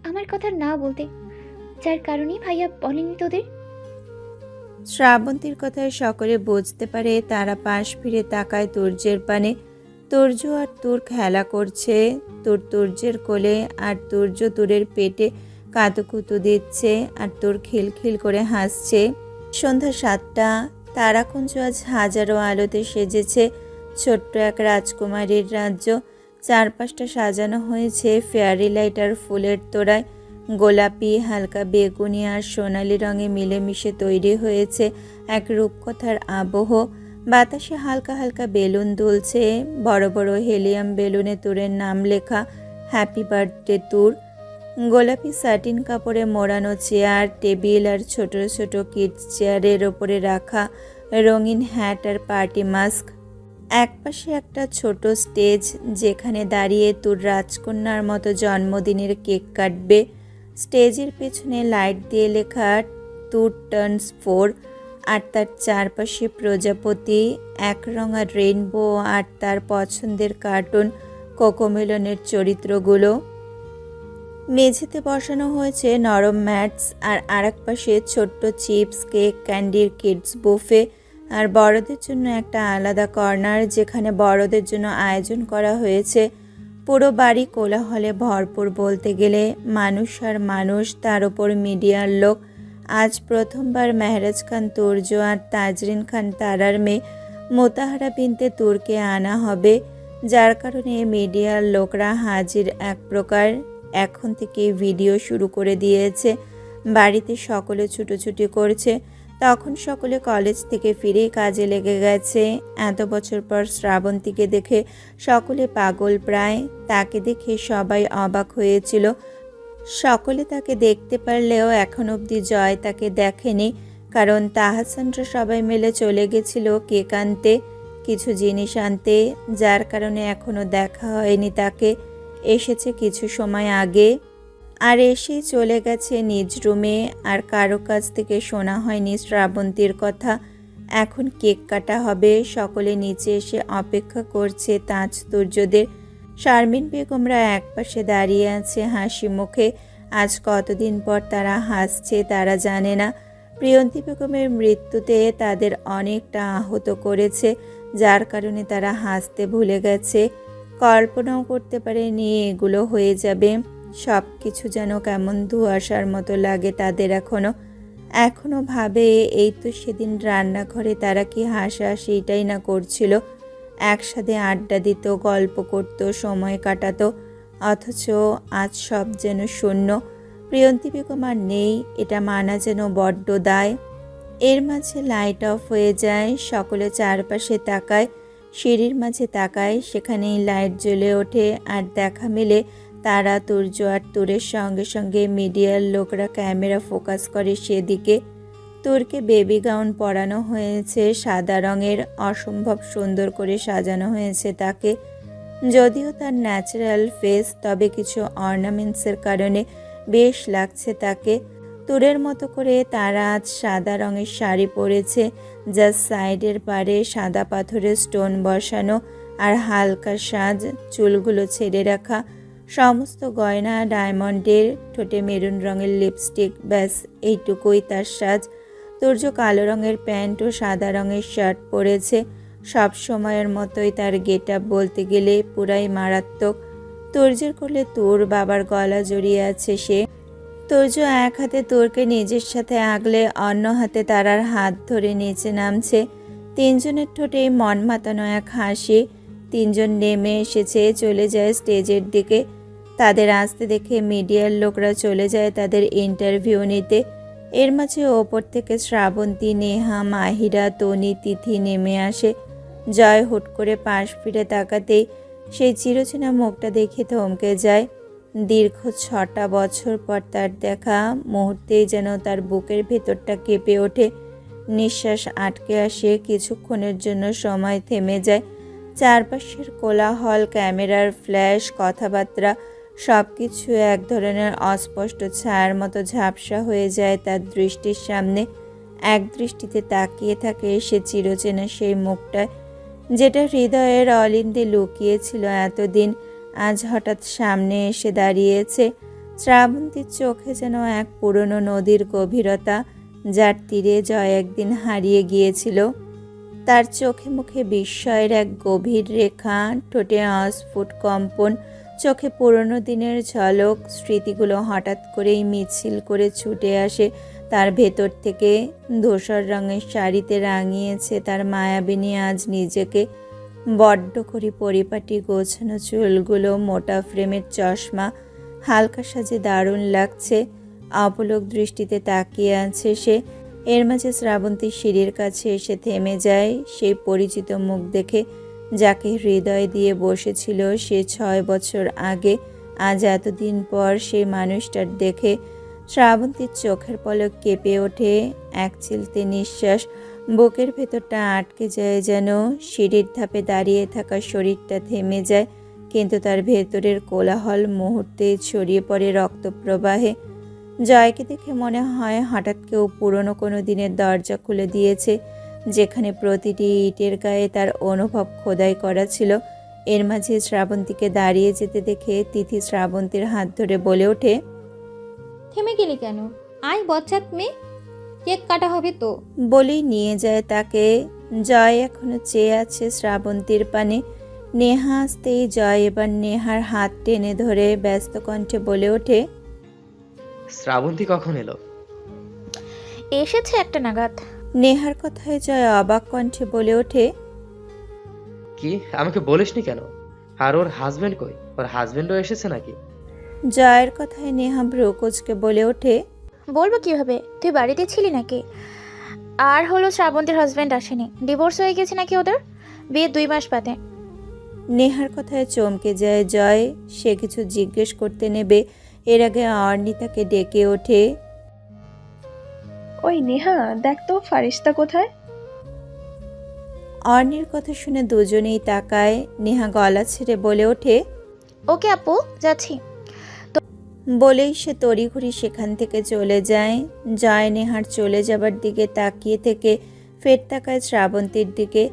আমার কথা না বলতে, যার কারণেই ভাইয়া বলেনি তোদের। শ্রাবন্তীর কথায় সকলে বুঝতে পারে। তারা পাশ ফিরে তাকায় তুর্যের পানে। তুর্য আর তুর খেলা করছে। তুর তুর্যের কোলে আর তুর্য তুরের পেটে কাতুকুতু দিচ্ছে আর তুর খিলখিল করে হাসছে। সন্ধ্যা 7টা। তারাকুঞ্জ আজ হাজারো আলোতে সেজেছে। ছোট্ট এক রাজকুমারীর রাজ্য। চারপাশটা সাজানো হয়েছে ফেয়ারি লাইট আর ফুলের তোড়ায়। গোলাপি, হালকা বেগুনি আর সোনালি রঙে মিলেমিশে তৈরি হয়েছে এক রূপকথার আবহ। বাতাসে হালকা হালকা বেলুন দুলছে। বড় বড় হেলিয়াম বেলুনে তুরের নাম লেখা, হ্যাপি বার্থডে তুর। গোলাপি সাটিন কাপড়ে মোড়ানো চেয়ার, টেবিল আর ছোট ছোট কিডস চেয়ারের ওপরে রাখা রঙিন হ্যাট আর পার্টি মাস্ক। একপাশে একটা ছোট স্টেজ, যেখানে দাঁড়িয়ে তুর রাজকন্যার মতো জন্মদিনের কেক কাটবে। স্টেজের পেছনে লাইট দিয়ে লেখা তুর টার্নস 4 আর তার চারপাশে প্রজাপতি, একরঙা রেইনবো আর তার পছন্দের কার্টুন কোকোমেলনের চরিত্রগুলো। মেঝেতে বসানো হয়েছে নরম ম্যাটস আর আরেক পাশে ছোট্ট চিপস, কেক, ক্যান্ডির কিডস বুফে। আর বড়দের জন্য একটা আলাদা কর্নার, যেখানে বড়দের জন্য আয়োজন করা হয়েছে। পুরো বাড়ি কোলাহলে ভরপুর বলতে গেলে। মানুষ আর মানুষ, তার ওপর মিডিয়ার লোক। আজ প্রথমবার মেহরাজ খান তুর্য আর তাজরিন খান তারার মেয়ে মোতাহারা বিনতে তুরকে আনা হবে, যার কারণে মিডিয়ার লোকরা হাজির এক প্রকার। এখন থেকে ভিডিও শুরু করে দিয়েছে। বাড়িতে সকলে ছুটোছুটি করছে। তখন সকলে কলেজ থেকে ফিরে কাজে লেগে গেছে। এত বছর পর শ্রাবন্তীকে দেখে সকলে পাগল প্রায়। তাকে দেখে সবাই অবাক হয়েছিল। সকলে তাকে দেখতে পারলেও এখন অবধি জয় তাকে দেখেনি, কারণ তাহসানরা সবাই মিলে চলে গেছিল কেক আনতে, কিছু জিনিস আনতে, যার কারণে এখনও দেখা হয়নি তাকে। এসেছে কিছু সময় আগে আর এসে চলে গেছে নিজ রুমে। আর কারো কাছ থেকে শোনা হয়নি শ্রাবন্তীর কথা। এখন কেক কাটা হবে। সকলে নিচে এসে অপেক্ষা করছে তাজ তুর্যদের। শারমিন বেগমরা একপাশে দাঁড়িয়ে আছে হাসি মুখে। আজ কতদিন পর তারা হাসছে তারা জানে না। প্রিয়ন্তী বেগমের মৃত্যুতে তাদের অনেকটা আহত করেছে, যার কারণে তারা হাসতে ভুলে গেছে। কল্পনাও করতে পারেনি এগুলো হয়ে যাবে। সব কিছু যেন কেমন ধোঁয়াশার মতো লাগে তাদের এখনো ভাবে, এই তো সেদিন রান্নাঘরে তারা কি হাসাহাসি এটাই না করছিল। একসাথে আড্ডা দিত, গল্প করত, সময় কাটাতো। অথচ আজ সব যেন শূন্য। প্রিয়ন্তী বেগম আর নেই, এটা মানা যেন বড্ড দায়। এর মাঝে লাইট অফ হয়ে যায়, সকলে চারপাশে তাকায়, সিঁড়ির মাঝে তাকায়, সেখানেই লাইট জ্বলে ওঠে আর দেখা মেলে তারা, তুর্য আর তুরের সঙ্গে সঙ্গে মিডিয়ার লোকরা ক্যামেরা ফোকাস করে সেদিকে। তুরকে বেবি গাউন পরানো হয়েছে, সাদা রঙের, অসম্ভব সুন্দর করে সাজানো হয়েছে তাকে। যদিও তার ন্যাচারাল ফেস, তবে কিছু অর্নামেন্টসের কারণে বেশ লাগছে তাকে। তুরের মতো করে তারা আজ সাদা রঙের শাড়ি পরেছে, যার সাইডের পারে সাদা পাথরের স্টোন বসানো আর হালকা সাজ, চুলগুলো ছেড়ে রাখা, সমস্ত গয়না ডায়মন্ডের, ঠোঁটে মেরুন রঙের লিপস্টিক, ব্যাস এইটুকুই তার সাজ। তুর্য কালো রঙের প্যান্ট ও সাদা রঙের শার্ট পরেছে। সব সময়ের মতোই তার গেট আপ বলতে গেলে পুরাই মারাত্মক। তুর্যের কোলে তুর বাবার গলা জড়িয়ে আছে সে। তুর্য এক হাতে তুরকে নিজের সাথে আগলে অন্য হাতে তারার হাত ধরে নিচে নামছে। তিনজনের ঠোঁটেই মন মাতানো এক হাসি। তিনজন নেমে এসেছে, চলে যায় স্টেজের দিকে। তাদের আসতে দেখে মিডিয়ার লোকরা চলে যায় তাদের ইন্টারভিউ নিতে। এর মাঝে ওপর থেকে শ্রাবন্তী, নেহা, মাহিরা, তনি, তিথি নেমে আসে। জয় হুট করে পাশ ফিরে তাকাতেই সেই চিরচেনা মুখটা দেখে থমকে যায়। দীর্ঘ 6টা বছর পর তার দেখা, মুহূর্তেই যেন তার বুকের ভেতরটা কেঁপে ওঠে। নিঃশ্বাস আটকে আসে, কিছুক্ষণের জন্য সময় থেমে যায়। চারপাশের কোলাহল, ক্যামেরার ফ্ল্যাশ, কথাবার্তা, সব কিছু এক ধরনের অস্পষ্ট ছায়ার মতো ঝাপসা হয়ে যায় তার দৃষ্টির সামনে। এক দৃষ্টিতে তাকিয়ে থাকে সে চিরচেনা সেই মুখটায়, যেটা হৃদয়ের অলিন্দে লুকিয়েছিল এতদিন। আজ হঠাৎ সামনে এসে দাঁড়িয়েছে। শ্রাবন্তীর চোখে যেন এক পুরনো নদীর গভীরতা, যার তীরে জয় একদিন হারিয়ে গিয়েছিল। তার চোখে মুখে বিস্ময়ের এক গভীর রেখা, ঠোঁটে অস্ফুট কম্পন, চোখে পুরনো দিনের ঝলক। স্মৃতিগুলো হঠাৎ করেই মিছিল করে ছুটে আসে তার ভেতর থেকে। ধূসর রঙের শাড়িতে রাঙিয়েছে তার মায়াবিনী আজ নিজেকে। বড্ড করে পরিপাটি গোছানো চুলগুলো, মোটা ফ্রেমের চশমা, হালকা সাজে দারুণ লাগছে। অপলক দৃষ্টিতে তাকিয়ে আছে সে। এর মাঝে শ্রাবন্তী সিঁড়ির কাছে এসে থেমে যায়, সেই পরিচিত মুখ দেখে, যাকে হৃদয় দিয়ে বসেছিল সে 6 বছর আগে। আজ এতদিন পর সেই মানুষটার দেখে শ্রাবন্তীর চোখের পলক কেঁপে ওঠে। এক চিলতে নিঃশ্বাস বুকের ভেতরটা আটকে যায়, যেন সিঁড়ির ধাপে দাঁড়িয়ে থাকা শরীরটা থেমে যায়। কিন্তু তার ভেতরের কোলাহল মুহূর্তে ছড়িয়ে পড়ে রক্তপ্রবাহে। জয়কে দেখে মনে হয় হঠাৎ কেউ পুরনো কোনো দিনের দরজা খুলে দিয়েছে, যেখানে প্রতিটি ইটের গায়ে তার অনুভব খোদাই করা ছিল। এর মাঝে শ্রাবন্তীকে দাঁড়িয়ে যেতে দেখে তিথি শ্রাবন্তীর হাত ধরে বলে ওঠে, থেমে গেলি কেন? আয় বচ্চাত মেয়ে, কেক কাটা হবে তো। বলেই নিয়ে যায় তাকে। জয় এখনো চেয়ে আছে শ্রাবন্তীর পানে। নেহা আসতেই জয় এবার নেহার হাত টেনে ধরে ব্যস্ত কণ্ঠে বলে ওঠে, শ্রাবন্তী কখন এলো? এসেছে একটা নাগাদ। নেহার কথায় জয় অবাক কণ্ঠে বলে ওঠে, কি, আমাকে বলিসনি কেন? আর ওর হাজবেন্ড কই? ওর হাজবেন্ডও এসেছে নাকি? জয়ের কথায় নেহা ব্রুকোচকে বলে ওঠে, বলবো কিভাবে? তুই বাড়িতে ছিলি নাকি? আর হলো শ্রাবন্তীর হাজব্যান্ড আসেনি, ডিভোর্স হয়ে গেছে নাকি ওদের, বিয়ে 2 মাস বাদে। নেহার কথায় চমকে যায় জয়। সে কিছু জিজ্ঞেস করতে নেবে, এর আগে অর্ণিতাকে ডেকে ওঠে। ওই নেহা, দেখ তো ফারিস্তা কোথায়? অর্ণির কথা শুনে দুজনেই তাকায়। নেহা গলা ছেড়ে বলে ওঠে, ওকে আপু, যাচ্ছি। বলেই সে তড়িঘড়ি সেখান থেকে চলে যায়। জয় নেহার চলে যাবার দিকে তাকিয়ে থেকে ফের তাকায় শ্রাবন্তীর দিকে।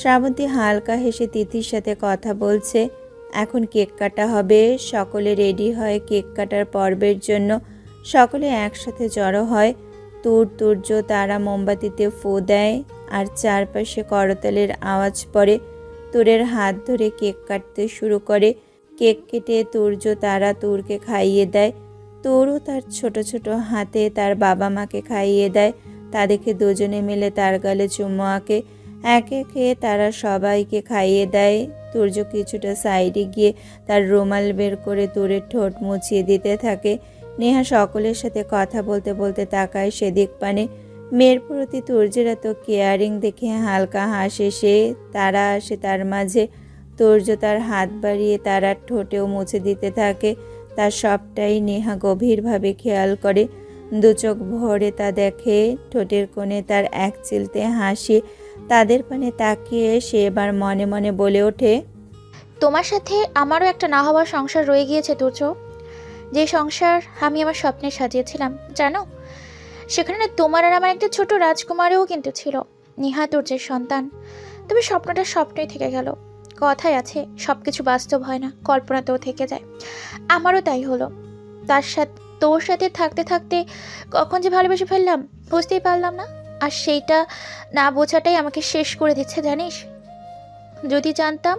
শ্রাবন্তী হালকা হেসে তিথির সাথে কথা বলছে। এখন কেক কাটা হবে। সকলে রেডি হয় কেক কাটার পর্বের জন্য। সকলে একসাথে জড়ো হয়। তুর্য তারা মোমবাতিতে ফু দেয় আর চারপাশে করতালের আওয়াজ পড়ে। তুরের হাত ধরে কেক কাটতে শুরু করে। কেক কেটে তুর্য তারা তুরকে খাইয়ে দেয়। তুরও তার ছোট ছোট হাতে তার বাবা মাকে খাইয়ে দেয়। তা দেখে দুজনে মিলে তার গালে চুমো আঁকে। একে একে তারা সবাইকে খাইয়ে দেয়। তুর্য কিছুটা সাইডে গিয়ে তার রুমাল বের করে তুরের ঠোঁট মুছিয়ে দিতে থাকে। নেহা সকলের সাথে কথা বলতে বলতে তাকায় সেদিক পানে। মেয়ের প্রতি তুর্যের এত কেয়ারিং দেখে হালকা হাসে সে। তারা আসে তার মাঝে। তুর্য তার হাত বাড়িয়ে তারার ঠোঁটেও মুছে দিতে থাকে। তার সবটাই নেহা গভীরভাবে খেয়াল করে। দু চোখ ভরে তা দেখে। ঠোঁটের কোণে তার এক চিলতে হাসি। তাদের পানে তাকিয়ে সে এবার মনে মনে বলে ওঠে, তোমার সাথে আমারও একটা না হওয়ার সংসার রয়ে গিয়েছে তুর্য। যে সংসার আমি আমার স্বপ্নে সাজিয়েছিলাম জানো, সেখানে না তোমার আর আমার একটা ছোট রাজকুমারও কিন্তু ছিল, নেহা তুর্যের সন্তান। তবে স্বপ্নটা স্বপ্নই থেকে গেল। কথায় আছে সব কিছু বাস্তব হয় না, কল্পনাতেও থেকে যায়। আমারও তাই হলো। তোর সাথে থাকতে থাকতে কখন যে ভালোবেসে ফেললাম বুঝতেই পারলাম না। আর সেইটা না বোঝাটাই আমাকে শেষ করে দিচ্ছে জানিস। যদি জানতাম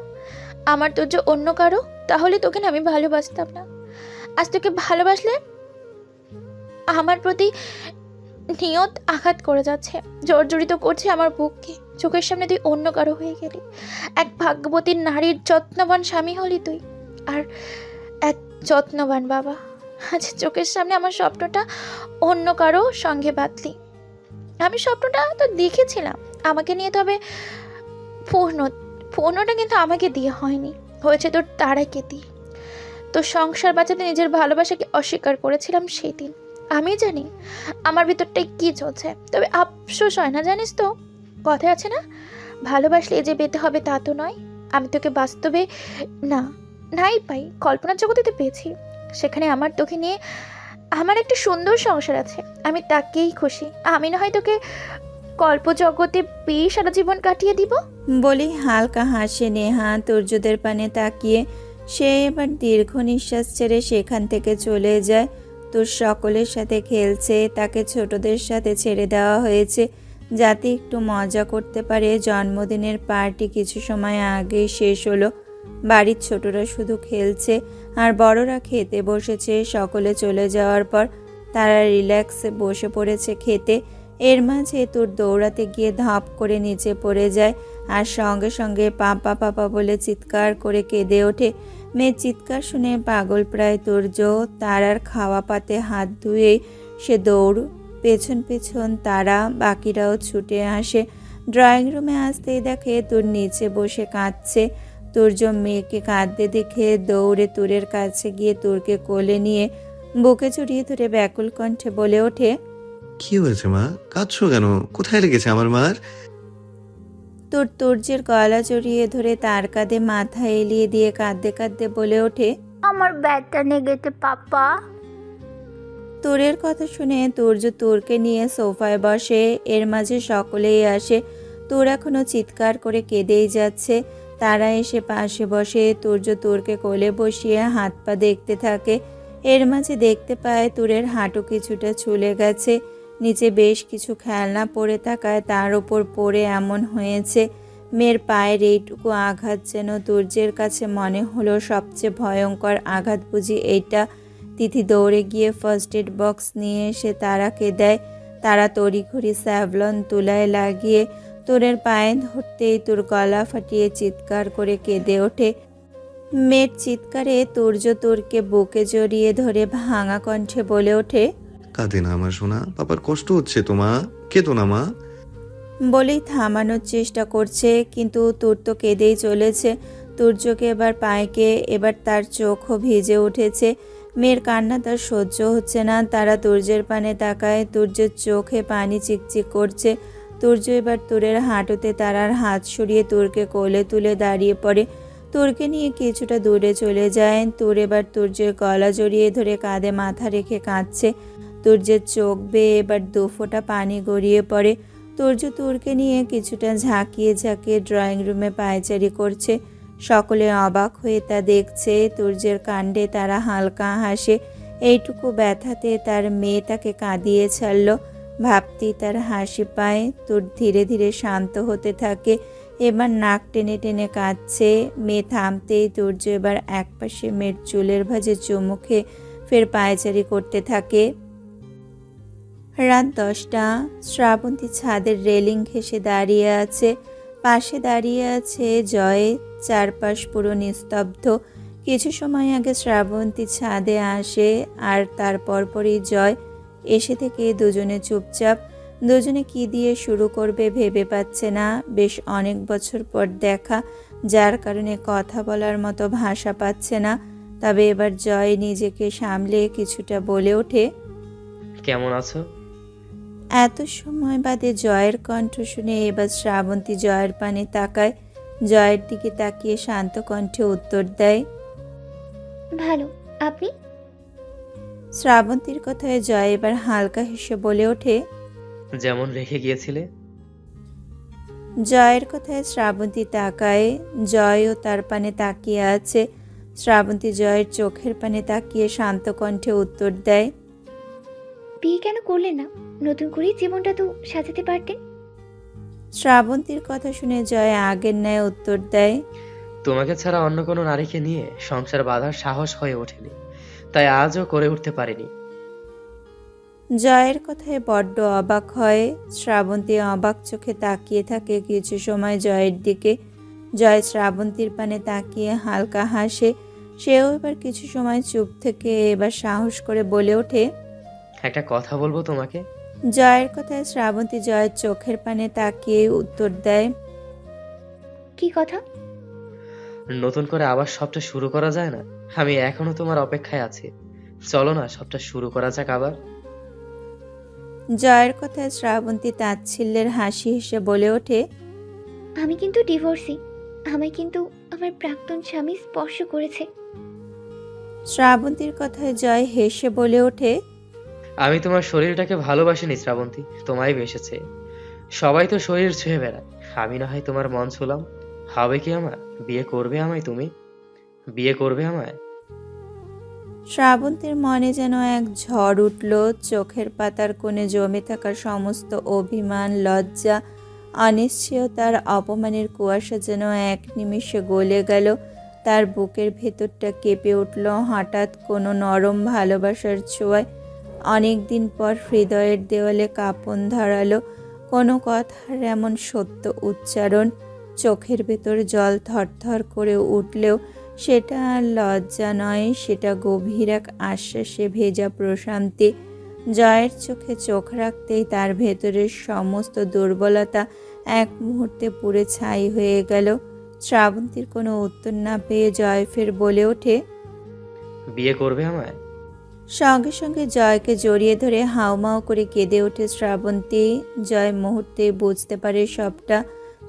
আমার তুর্য অন্য কারো, তাহলে তোকে না আমি ভালোবাসতাম না। আজ তোকে ভালোবাসলে আমার প্রতি নিয়ত আঘাত করে যাচ্ছে, জর্জরিত করছে আমার বুককে। চোখের সামনে তুই অন্য কারো হয়ে গেলি। এক ভাগ্যবতী নারীর যত্নবান স্বামী হলি তুই, আর এক যত্নবান বাবা। আজ চোখের সামনে আমার স্বপ্নটা অন্য কারো সঙ্গে বাঁধলি। আমি স্বপ্নটা তো দেখেছিলাম আমাকে নিয়ে, তবে পূর্ণটা কিন্তু আমাকে দিয়ে হয়নি, হয়েছে তোর তারাকে দিয়ে। তোর সংসার বাঁচাতে নিজের ভালোবাসাকে অস্বীকার করেছিলাম সেই দিন। আমি জানি আমার ভিতরটাই কি চলছে, তবে আফসোস হয় না জানিস তো। কথা আছে না, ভালোবাসলে যে পেতে হবে তা তো নয়। আমি তোকে বাস্তবে নাই পাই, কল্পনার জগতে পেয়েছি। সেখানে আমার তোকে নিয়ে আমার একটা সুন্দর সংসার আছে, আমি তাকেই খুশি। আমি না হয় তোকে কল্পজগতে পেয়ে সারা জীবন কাটিয়ে দিব। বলি হালকা হাসে নেহা তুর্যদের পানে তাকিয়ে। সে এবার দীর্ঘ নিঃশ্বাস ছেড়ে সেখান থেকে চলে যায়। তোর সকলের সাথে খেলছে, তাকে ছোটদের সাথে ছেড়ে দেওয়া হয়েছে যাতে একটু মজা করতে পারে। জন্মদিনের পার্টি কিছু সময় আগেই শেষ হলো। বাড়ির ছোটরা শুধু খেলছে আর বড়রা খেতে বসেছে। সকলে চলে যাওয়ার পর তারা রিল্যাক্সে বসে পড়েছে খেতে। এর মাঝে তোর দৌড়াতে গিয়ে ধপ করে নিচে পড়ে যায় আর সঙ্গে সঙ্গে পাপা পাপা বলে চিৎকার করে কেঁদে ওঠে। মেয়ের চিৎকার শুনে পাগল প্রায় তুর্য। তারার খাওয়া পাতে হাত ধুয়েই সে দৌড়। পেছন পেছন তারা, বাকিরাও ছুটে আসে। ড্রয়িং রুমে আসতেই দেখে তোর নিচে বসে কাঁদছে। তুর্য মেয়েকে কাঁদতে দেখে দৌড়ে তুরের কাছে গিয়ে তুরকে কোলে নিয়ে বুকে জড়িয়ে ধরে ব্যাকুল কণ্ঠে বলে ওঠে, কি হয়েছে মা? কাঁদছো কেন? কোথায় লেগেছে আমার মার? তুর্যের গলা জড়িয়ে ধরে তার কাঁধে মাথা এলিয়ে দিয়ে কাঁদতে কাঁদতে বলে ওঠে, আমার ব্যথা লেগেছে পাপা। তুরের কথা শুনে তুরকে নিয়ে সোফায় বসে। এর মাঝে সকলেই আসে। তুর এখনো চিৎকার করে কেঁদেই যাচ্ছে। তারা এসে পাশে বসে। তুরকে কোলে বসিয়ে হাত পা দেখতে থাকে। এর মাঝে দেখতে পায় তুরের হাঁটু কিছুটা ছুলে গেছে। নিচে বেশ কিছু খেলনা পড়ে থাকায় তার ওপর পড়ে এমন হয়েছে। মেয়ের পায়ের এইটুকু আঘাত যেন তুর্যের কাছে মনে হলো সবচেয়ে ভয়ঙ্কর আঘাত বুঝি এইটা। তিথি দৌড়ে গিয়ে ফার্স্ট এড বক্স নিয়ে এসে তারাকে দেয়। তারা তড়িঘড়ি স্যাভলন তুলায় লাগিয়ে তোরের পায়ে ধরতেই তোর গলা ফাটিয়ে চিৎকার করে কেঁদে ওঠে। মেয়ের চিৎকারে তোরকে বুকে জড়িয়ে ধরে ভাঙা কণ্ঠে বলে ওঠে, কাঁদে না আমার সোনা, পাপার কষ্ট হচ্ছে তো মা, কেঁদো না মা। বলেই থামানোর চেষ্টা করছে, কিন্তু তোর তো কেঁদেই চলেছে। তুর্যকে এবার পায়কে, এবার তার চোখও ভিজে উঠেছে। মেয়ের কান্না তার সহ্য হচ্ছে না। তারা তুর্যের পানে তাকায়। তুর্যের চোখে পানি চিকচিক করছে। তুর্য এবার তুরের হাঁটুতে তারার হাত সরিয়ে তুরকে কোলে তুলে দাঁড়িয়ে পড়ে। তুরকে নিয়ে কিছুটা দূরে চলে যায়। তুর এবার তুর্যের গলা জড়িয়ে ধরে কাঁধে মাথা রেখে কাঁদছে। তুর্যের চোখ বেয়ে এবার দুফোঁটা পানি গড়িয়ে পড়ে। তুরকে নিয়ে কিছুটা ঝাঁকিয়ে ঝাঁকিয়ে ড্রয়িং রুমে পায়চারি করছে। সকলে অবাক হয়ে তা দেখছে। তুর্যের কাণ্ডে তারা হালকা হাসে। এইটুকু ব্যথাতে তার মেয়ে তাকে কাঁদিয়ে ছাড়ল। ভাবতেই তার হাসি পায়। তুর ধীরে ধীরে শান্ত হতে থাকে। এবার নাক টেনে টেনে কাঁদছে। মেয়ে থামতেই তুর্য এবার একপাশে মেয়ের চুলের ভাঁজে চুমুখে ফের পায়চারি করতে থাকে। রাত 10টা। শ্রাবন্তী ছাদের রেলিং ঘেঁষে দাঁড়িয়ে আছে। পাশে দাঁড়িয়ে আছে জয়। চারপাশ পুরো নিস্তব্ধ। কিছু সময় আগে শ্রাবন্তী ছাদে আসে আর তার পরপরই জয় এসে থেকে দুজনে চুপচাপ। দুজনে কি দিয়ে শুরু করবে ভেবে পাচ্ছে না। বেশ অনেক বছর পর দেখা, যার কারণে কথা বলার মতো ভাষা পাচ্ছে না। তবে এবার জয় নিজেকে সামলে কিছুটা বলে ওঠে, কেমন আছো? এত সময় বাদে জয়ের কণ্ঠ শুনে এবার শ্রাবন্তী জয়ের পানে তাকায়। জয়ের দিকে তাকিয়ে শান্ত কণ্ঠে উত্তর দেয়। ভালো, আপনি? শ্রাবন্তীর কথায় জয় এবার হালকা হেসে বলে ওঠে। যেমন রেখে গিয়েছিলে। জয়ের কথায় শ্রাবন্তী তাকায়। জয়ও তার পানে তাকিয়ে আছে। শ্রাবন্তী জয়ের চোখের পানে তাকিয়ে শান্ত কণ্ঠে উত্তর দেয়। বিয়ে কেন করলেন না? নতুন করে জীবনটা তো সাজাতে পারতেন। শ্রাবন্তীর কথা শুনে জয় আগের ন্যায় উত্তর দেয়। তোমাকে ছাড়া অন্য কোনো নারীকে নিয়ে সংসার বাঁধার সাহস হয়ে ওঠেনি, তাই আজও করে উঠতে পারিনি। জয়ের কথায় বড্ড অবাক হয়। শ্রাবন্তী অবাক চোখে তাকিয়ে থাকে কিছু সময় জয়ের দিকে। জয় শ্রাবন্তীর পানে তাকিয়ে হালকা হাসে। সেও এবার কিছু সময় চুপ থেকে এবার সাহস করে বলে ওঠে। একটা কথা বলবো তোমাকে। জয়ের কথায় শ্রাবন্তী জয়ের চোখের পানে তাকিয়ে উত্তর দেয়। কি কথা? নতুন করে আবার সবটা শুরু করা যায় না? আমি এখনো তোমার অপেক্ষায় আছি। চলো না সবটা শুরু করা যাক আবার। জয়ের কথায় শ্রাবন্তী তাচ্ছিল্যের হাসি হেসে বলে ওঠে। আমি কিন্তু ডিভোর্সি। আমায় কিন্তু আমার প্রাক্তন স্বামী স্পর্শ করেছে। শ্রাবন্তীর কথায় জয় হেসে বলে ওঠে। আমি তোমার শরীরটাকে ভালোবাসিনি শ্রাবন্তী, তোমায় বেসেছে। সবাই তো শরীর ছুঁয়ে বেড়ায়, আমি না হয় তোমার মন ছুলাম। হবে কি আমার? বিয়ে করবে আমায় তুমি? বিয়ে করবে আমায়? শ্রাবন্তীর মনে যেন এক ঝড় উঠল। চোখের পাতার কোণে জমে থাকা সমস্ত অভিমান, লজ্জা, অনিশ্চয়তার, অপমানের কুয়াশা যেন এক নিমিষে গলে গেল। তার বুকের ভেতরটা কেঁপে উঠল হঠাৎ কোনো নরম ভালোবাসার ছোঁয়ায়। অনেক দিন পর হৃদয়ের দেওয়ালে কাঁপন ধরালো কোনো কথার এমন সত্য উচ্চারণ। চোখের ভেতর জল থরথর করে উঠলেও সেটা আর লজ্জা নয়, সেটা গভীর এক আশ্বাসে ভেজা প্রশান্তি। জয়ের চোখে চোখ রাখতেই তার ভেতরের সমস্ত দুর্বলতা এক মুহূর্তে পুড়ে ছাই হয়ে গেল। শ্রাবন্তীর কোনো উত্তর না পেয়ে জয় ফের বলে ওঠে। বিয়ে করবে আমায়? সঙ্গে সঙ্গে জয়কে জড়িয়ে ধরে হাউমাউ করে কেঁদে ওঠে শ্রাবন্তী। জয় মুহূর্তে বুঝতে পারে সবটা।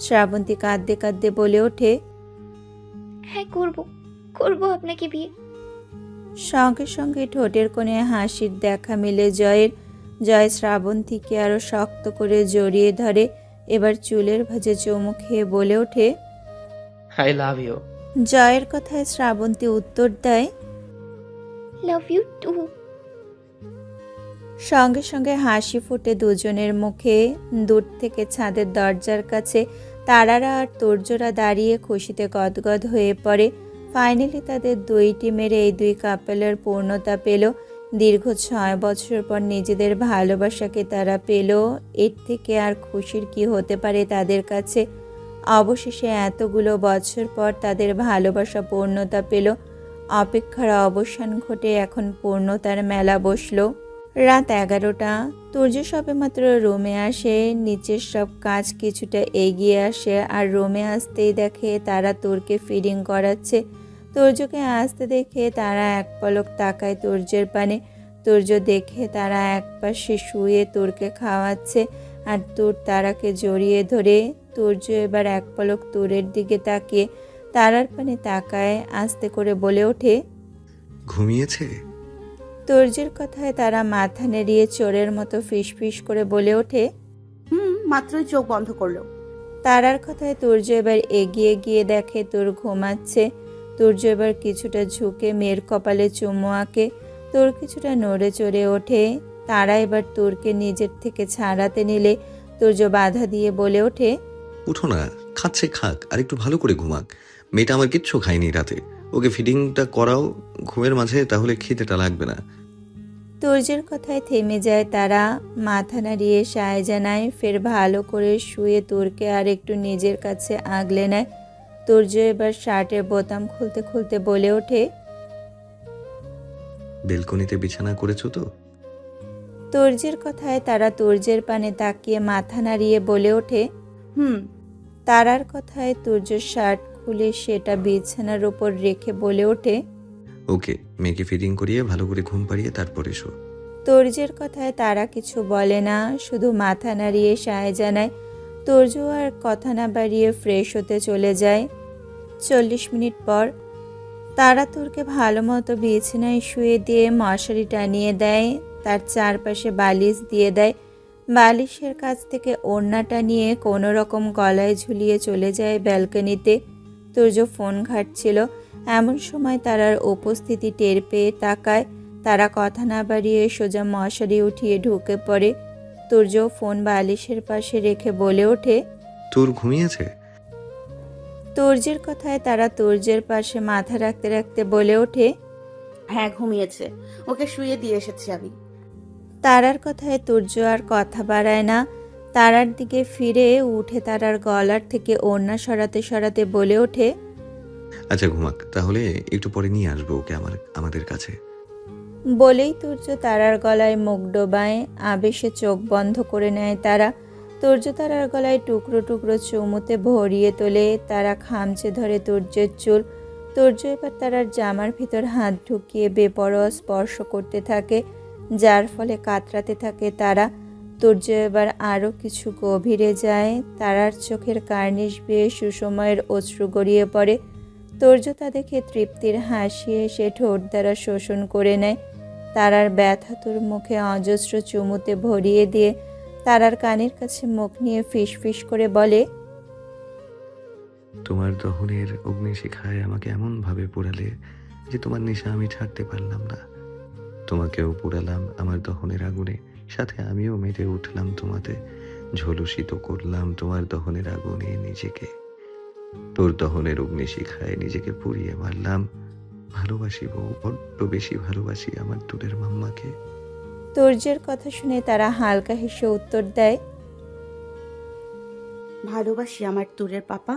শ্রাবন্তী কাঁদতে কাঁদতে বলে ওঠে। হ্যাঁ, করব করব আপনাকে বিয়ে। সঙ্গে সঙ্গে ঠোঁটের কোণে হাসির দেখা মিলে জয়ের। জয় শ্রাবন্তীকে আরো শক্ত করে জড়িয়ে ধরে। এবার চুলের ভাঁজে চুমু খেয়ে বলে ওঠে। I love you. জয়ের কথায় শ্রাবন্তী উত্তর দেয়। Love you too. সঙ্গে সঙ্গে হাসি ফুটে দুজনের মুখে। দূর থেকে ছাদের দরজার কাছে তারারা আর তোর্যরা দাঁড়িয়ে খুশিতে গদগদ হয়ে পড়ে। ফাইনালি তাদের দুই টিমের এই দুই কাপেলের পূর্ণতা পেল। দীর্ঘ 6 বছর পর নিজেদের ভালোবাসাকে তারা পেল। এর থেকে আর খুশির কি হতে পারে তাদের কাছে। অবশেষে এতগুলো বছর পর তাদের ভালোবাসা পূর্ণতা পেল। অপেক্ষার অবসান ঘটে এখন পূর্ণতার মেলা বসল। রাত 11টা। তুর্য সবেমাত্র রুমে আসে। নিচের সব কাজ কিছুটা এগিয়ে আসে আর রুমে আসতেই দেখে তারা তুর্যকে ফিডিং করাচ্ছে। তুর্যকে আসতে দেখে তারা এক পলক তাকায় তুর্যের পানে। তুর্য দেখে তারা এক পাশে শুয়ে তুর্যকে খাওয়াচ্ছে আর তুর তারাকে জড়িয়ে ধরে। তুর্য এবার এক পলক তুরের দিকে তাকিয়ে তারার পানে তাকায়, আস্তে করে বলে ওঠে। ঘুমিয়েছে? তুর্যের কথায় তারা মাথা নেড়িয়ে চোরের মতো ফিসফিস করে বলে ওঠে। মাত্রই চোখ বন্ধ করলো। তারার কথায় তুর্য এবার এগিয়ে গিয়ে দেখে তুর ঘুমাচ্ছে। তুর্য এবার কিছুটা ঝুঁকে মেয়ের কপালে চুমু আঁকে। তুর কিছুটা নড়ে চড়ে ওঠে। তারা এবার তুরকে নিজের থেকে ছাড়াতে নিলে তুর্য বাধা দিয়ে বলে ওঠে। উঠো না, খাচ্ছে খাক, আর একটু ভালো করে ঘুমাক। মেয়েটা আমার কিচ্ছু খায়নি রাতে। ওকে ফিডিংটা করাও ঘুমের মাঝে, তাহলে খিদেটা লাগবে না। তুর্যের কথায় থেমে যায় তারা, মাথা নাড়িয়ে সায় জানায়, ফের ভালো করে শুয়ে তুরকে আর একটু নিজের কাছে আগলে নেয়। তুর্য এবার শার্টের বোতাম খুলতে খুলতে বলে ওঠে, বেলকনিতে বিছানা করেছো তো? তুর্যের কথায় তারা তুর্যের পানে তাকিয়ে মাথা নাড়িয়ে বলে ওঠে। হুম। তারার কথায় তুর্য শার্ট খুলে সেটা বিছানার উপর রেখে বলে ওঠে। ওকে, মেয়েকে ফিডিং করিয়ে ভালো করে ঘুম পাড়িয়ে তারপর এসো। তুর্যের কথায় তারা কিছু বলে না, শুধু মাথা নাড়িয়ে সায় জানায়। তুর্য আর কথা না বাড়িয়ে ফ্রেশ হতে চলে যায়। 40 মিনিট পর তারা তুরকে ভালো মতো বিছানায় শুয়ে দিয়ে মশারি টানিয়ে দেয়, তার চারপাশে বালিশ দিয়ে দেয়। বালিশের কাছ থেকে ওড়নাটা নিয়ে কোনো রকম গলায় ঝুলিয়ে চলে যায় ব্যালকনিতে। তুর্য ফোন ঘাঁটছিল, এমন সময় তারার উপস্থিতি টের পেয়ে তাকায়। তারা কথা না বাড়িয়ে সোজা মশারি উঠিয়ে ঢুকে পড়ে। তুর্য ফোন বালিশের পাশে রেখে বলে ওঠে। তোর ঘুমিয়েছে? তুর্যের কথায় তারা তুর্যের পাশে মাথা রাখতে রাখতে বলে ওঠে। হ্যাঁ, ঘুমিয়েছে। ওকে শুয়ে দিয়ে এসেছি আমি। তারার কথায় তুর্য আর কথা বাড়ায় না, তারার দিকে ফিরে উঠে তারার গলার থেকে ওড়না সরাতে সরাতে বলে ওঠে। আচ্ছা ঘুমাক, তাহলে একটু পরে নিয়ে আসবো ওকে আমাদের কাছে। বলেই তুর্য তারার গলায় মুখ ডোবায়, আবেশে চোখ বন্ধ করে নেয় তারা। তুর্য তারার গলায় টুকরো টুকরো চুমুতে ভরিয়ে তোলে। তারা খামচে ধরে তুর্যের চুল। তুর্য এবার তারার জামার ভিতর হাত ঢুকিয়ে বেপরোয়া স্পর্শ করতে থাকে, যার ফলে কাতরাতে থাকে তারা। তুর্য এবার আরও কিছু গভীরে যায়। তারার চোখের কার্নিশ বেয়ে সুসময়ের অশ্রু গড়িয়ে পড়ে। তুর্য তা দেখে তৃপ্তির হাসি এসে ঠোঁট দ্বারা শোষণ করে নেয়। তারার ব্যথাতুর মুখে অজস্র চুমুতে ভরিয়ে দিয়ে তারার কানের কাছে মুখ নিয়ে ফিস ফিস করে বলে। তোমার দহনের অগ্নিশিখায় আমাকে এমনভাবে পোড়ালে যে তোমার নেশা আমি ছাড়তে পারলাম না। তোমাকেও পোড়ালাম আমার দহনের আগুনে, সাথে আমিও মেতে উঠলাম তোমাতে। ঝলসিত করলাম তোমার দহনের আগুনে নিজেকে। তোর দহনের অগ্নিশিখায় নিজেকে পুড়িয়ে মারলাম। ভালোবাসি বউ, বড্ড বেশি ভালোবাসি আমার দূরের মাম্মাকে। তুর্যের কথা শুনে তারা হালকা হেসে উত্তর দেয়। ভালোবাসি আমার দূরের পাপা।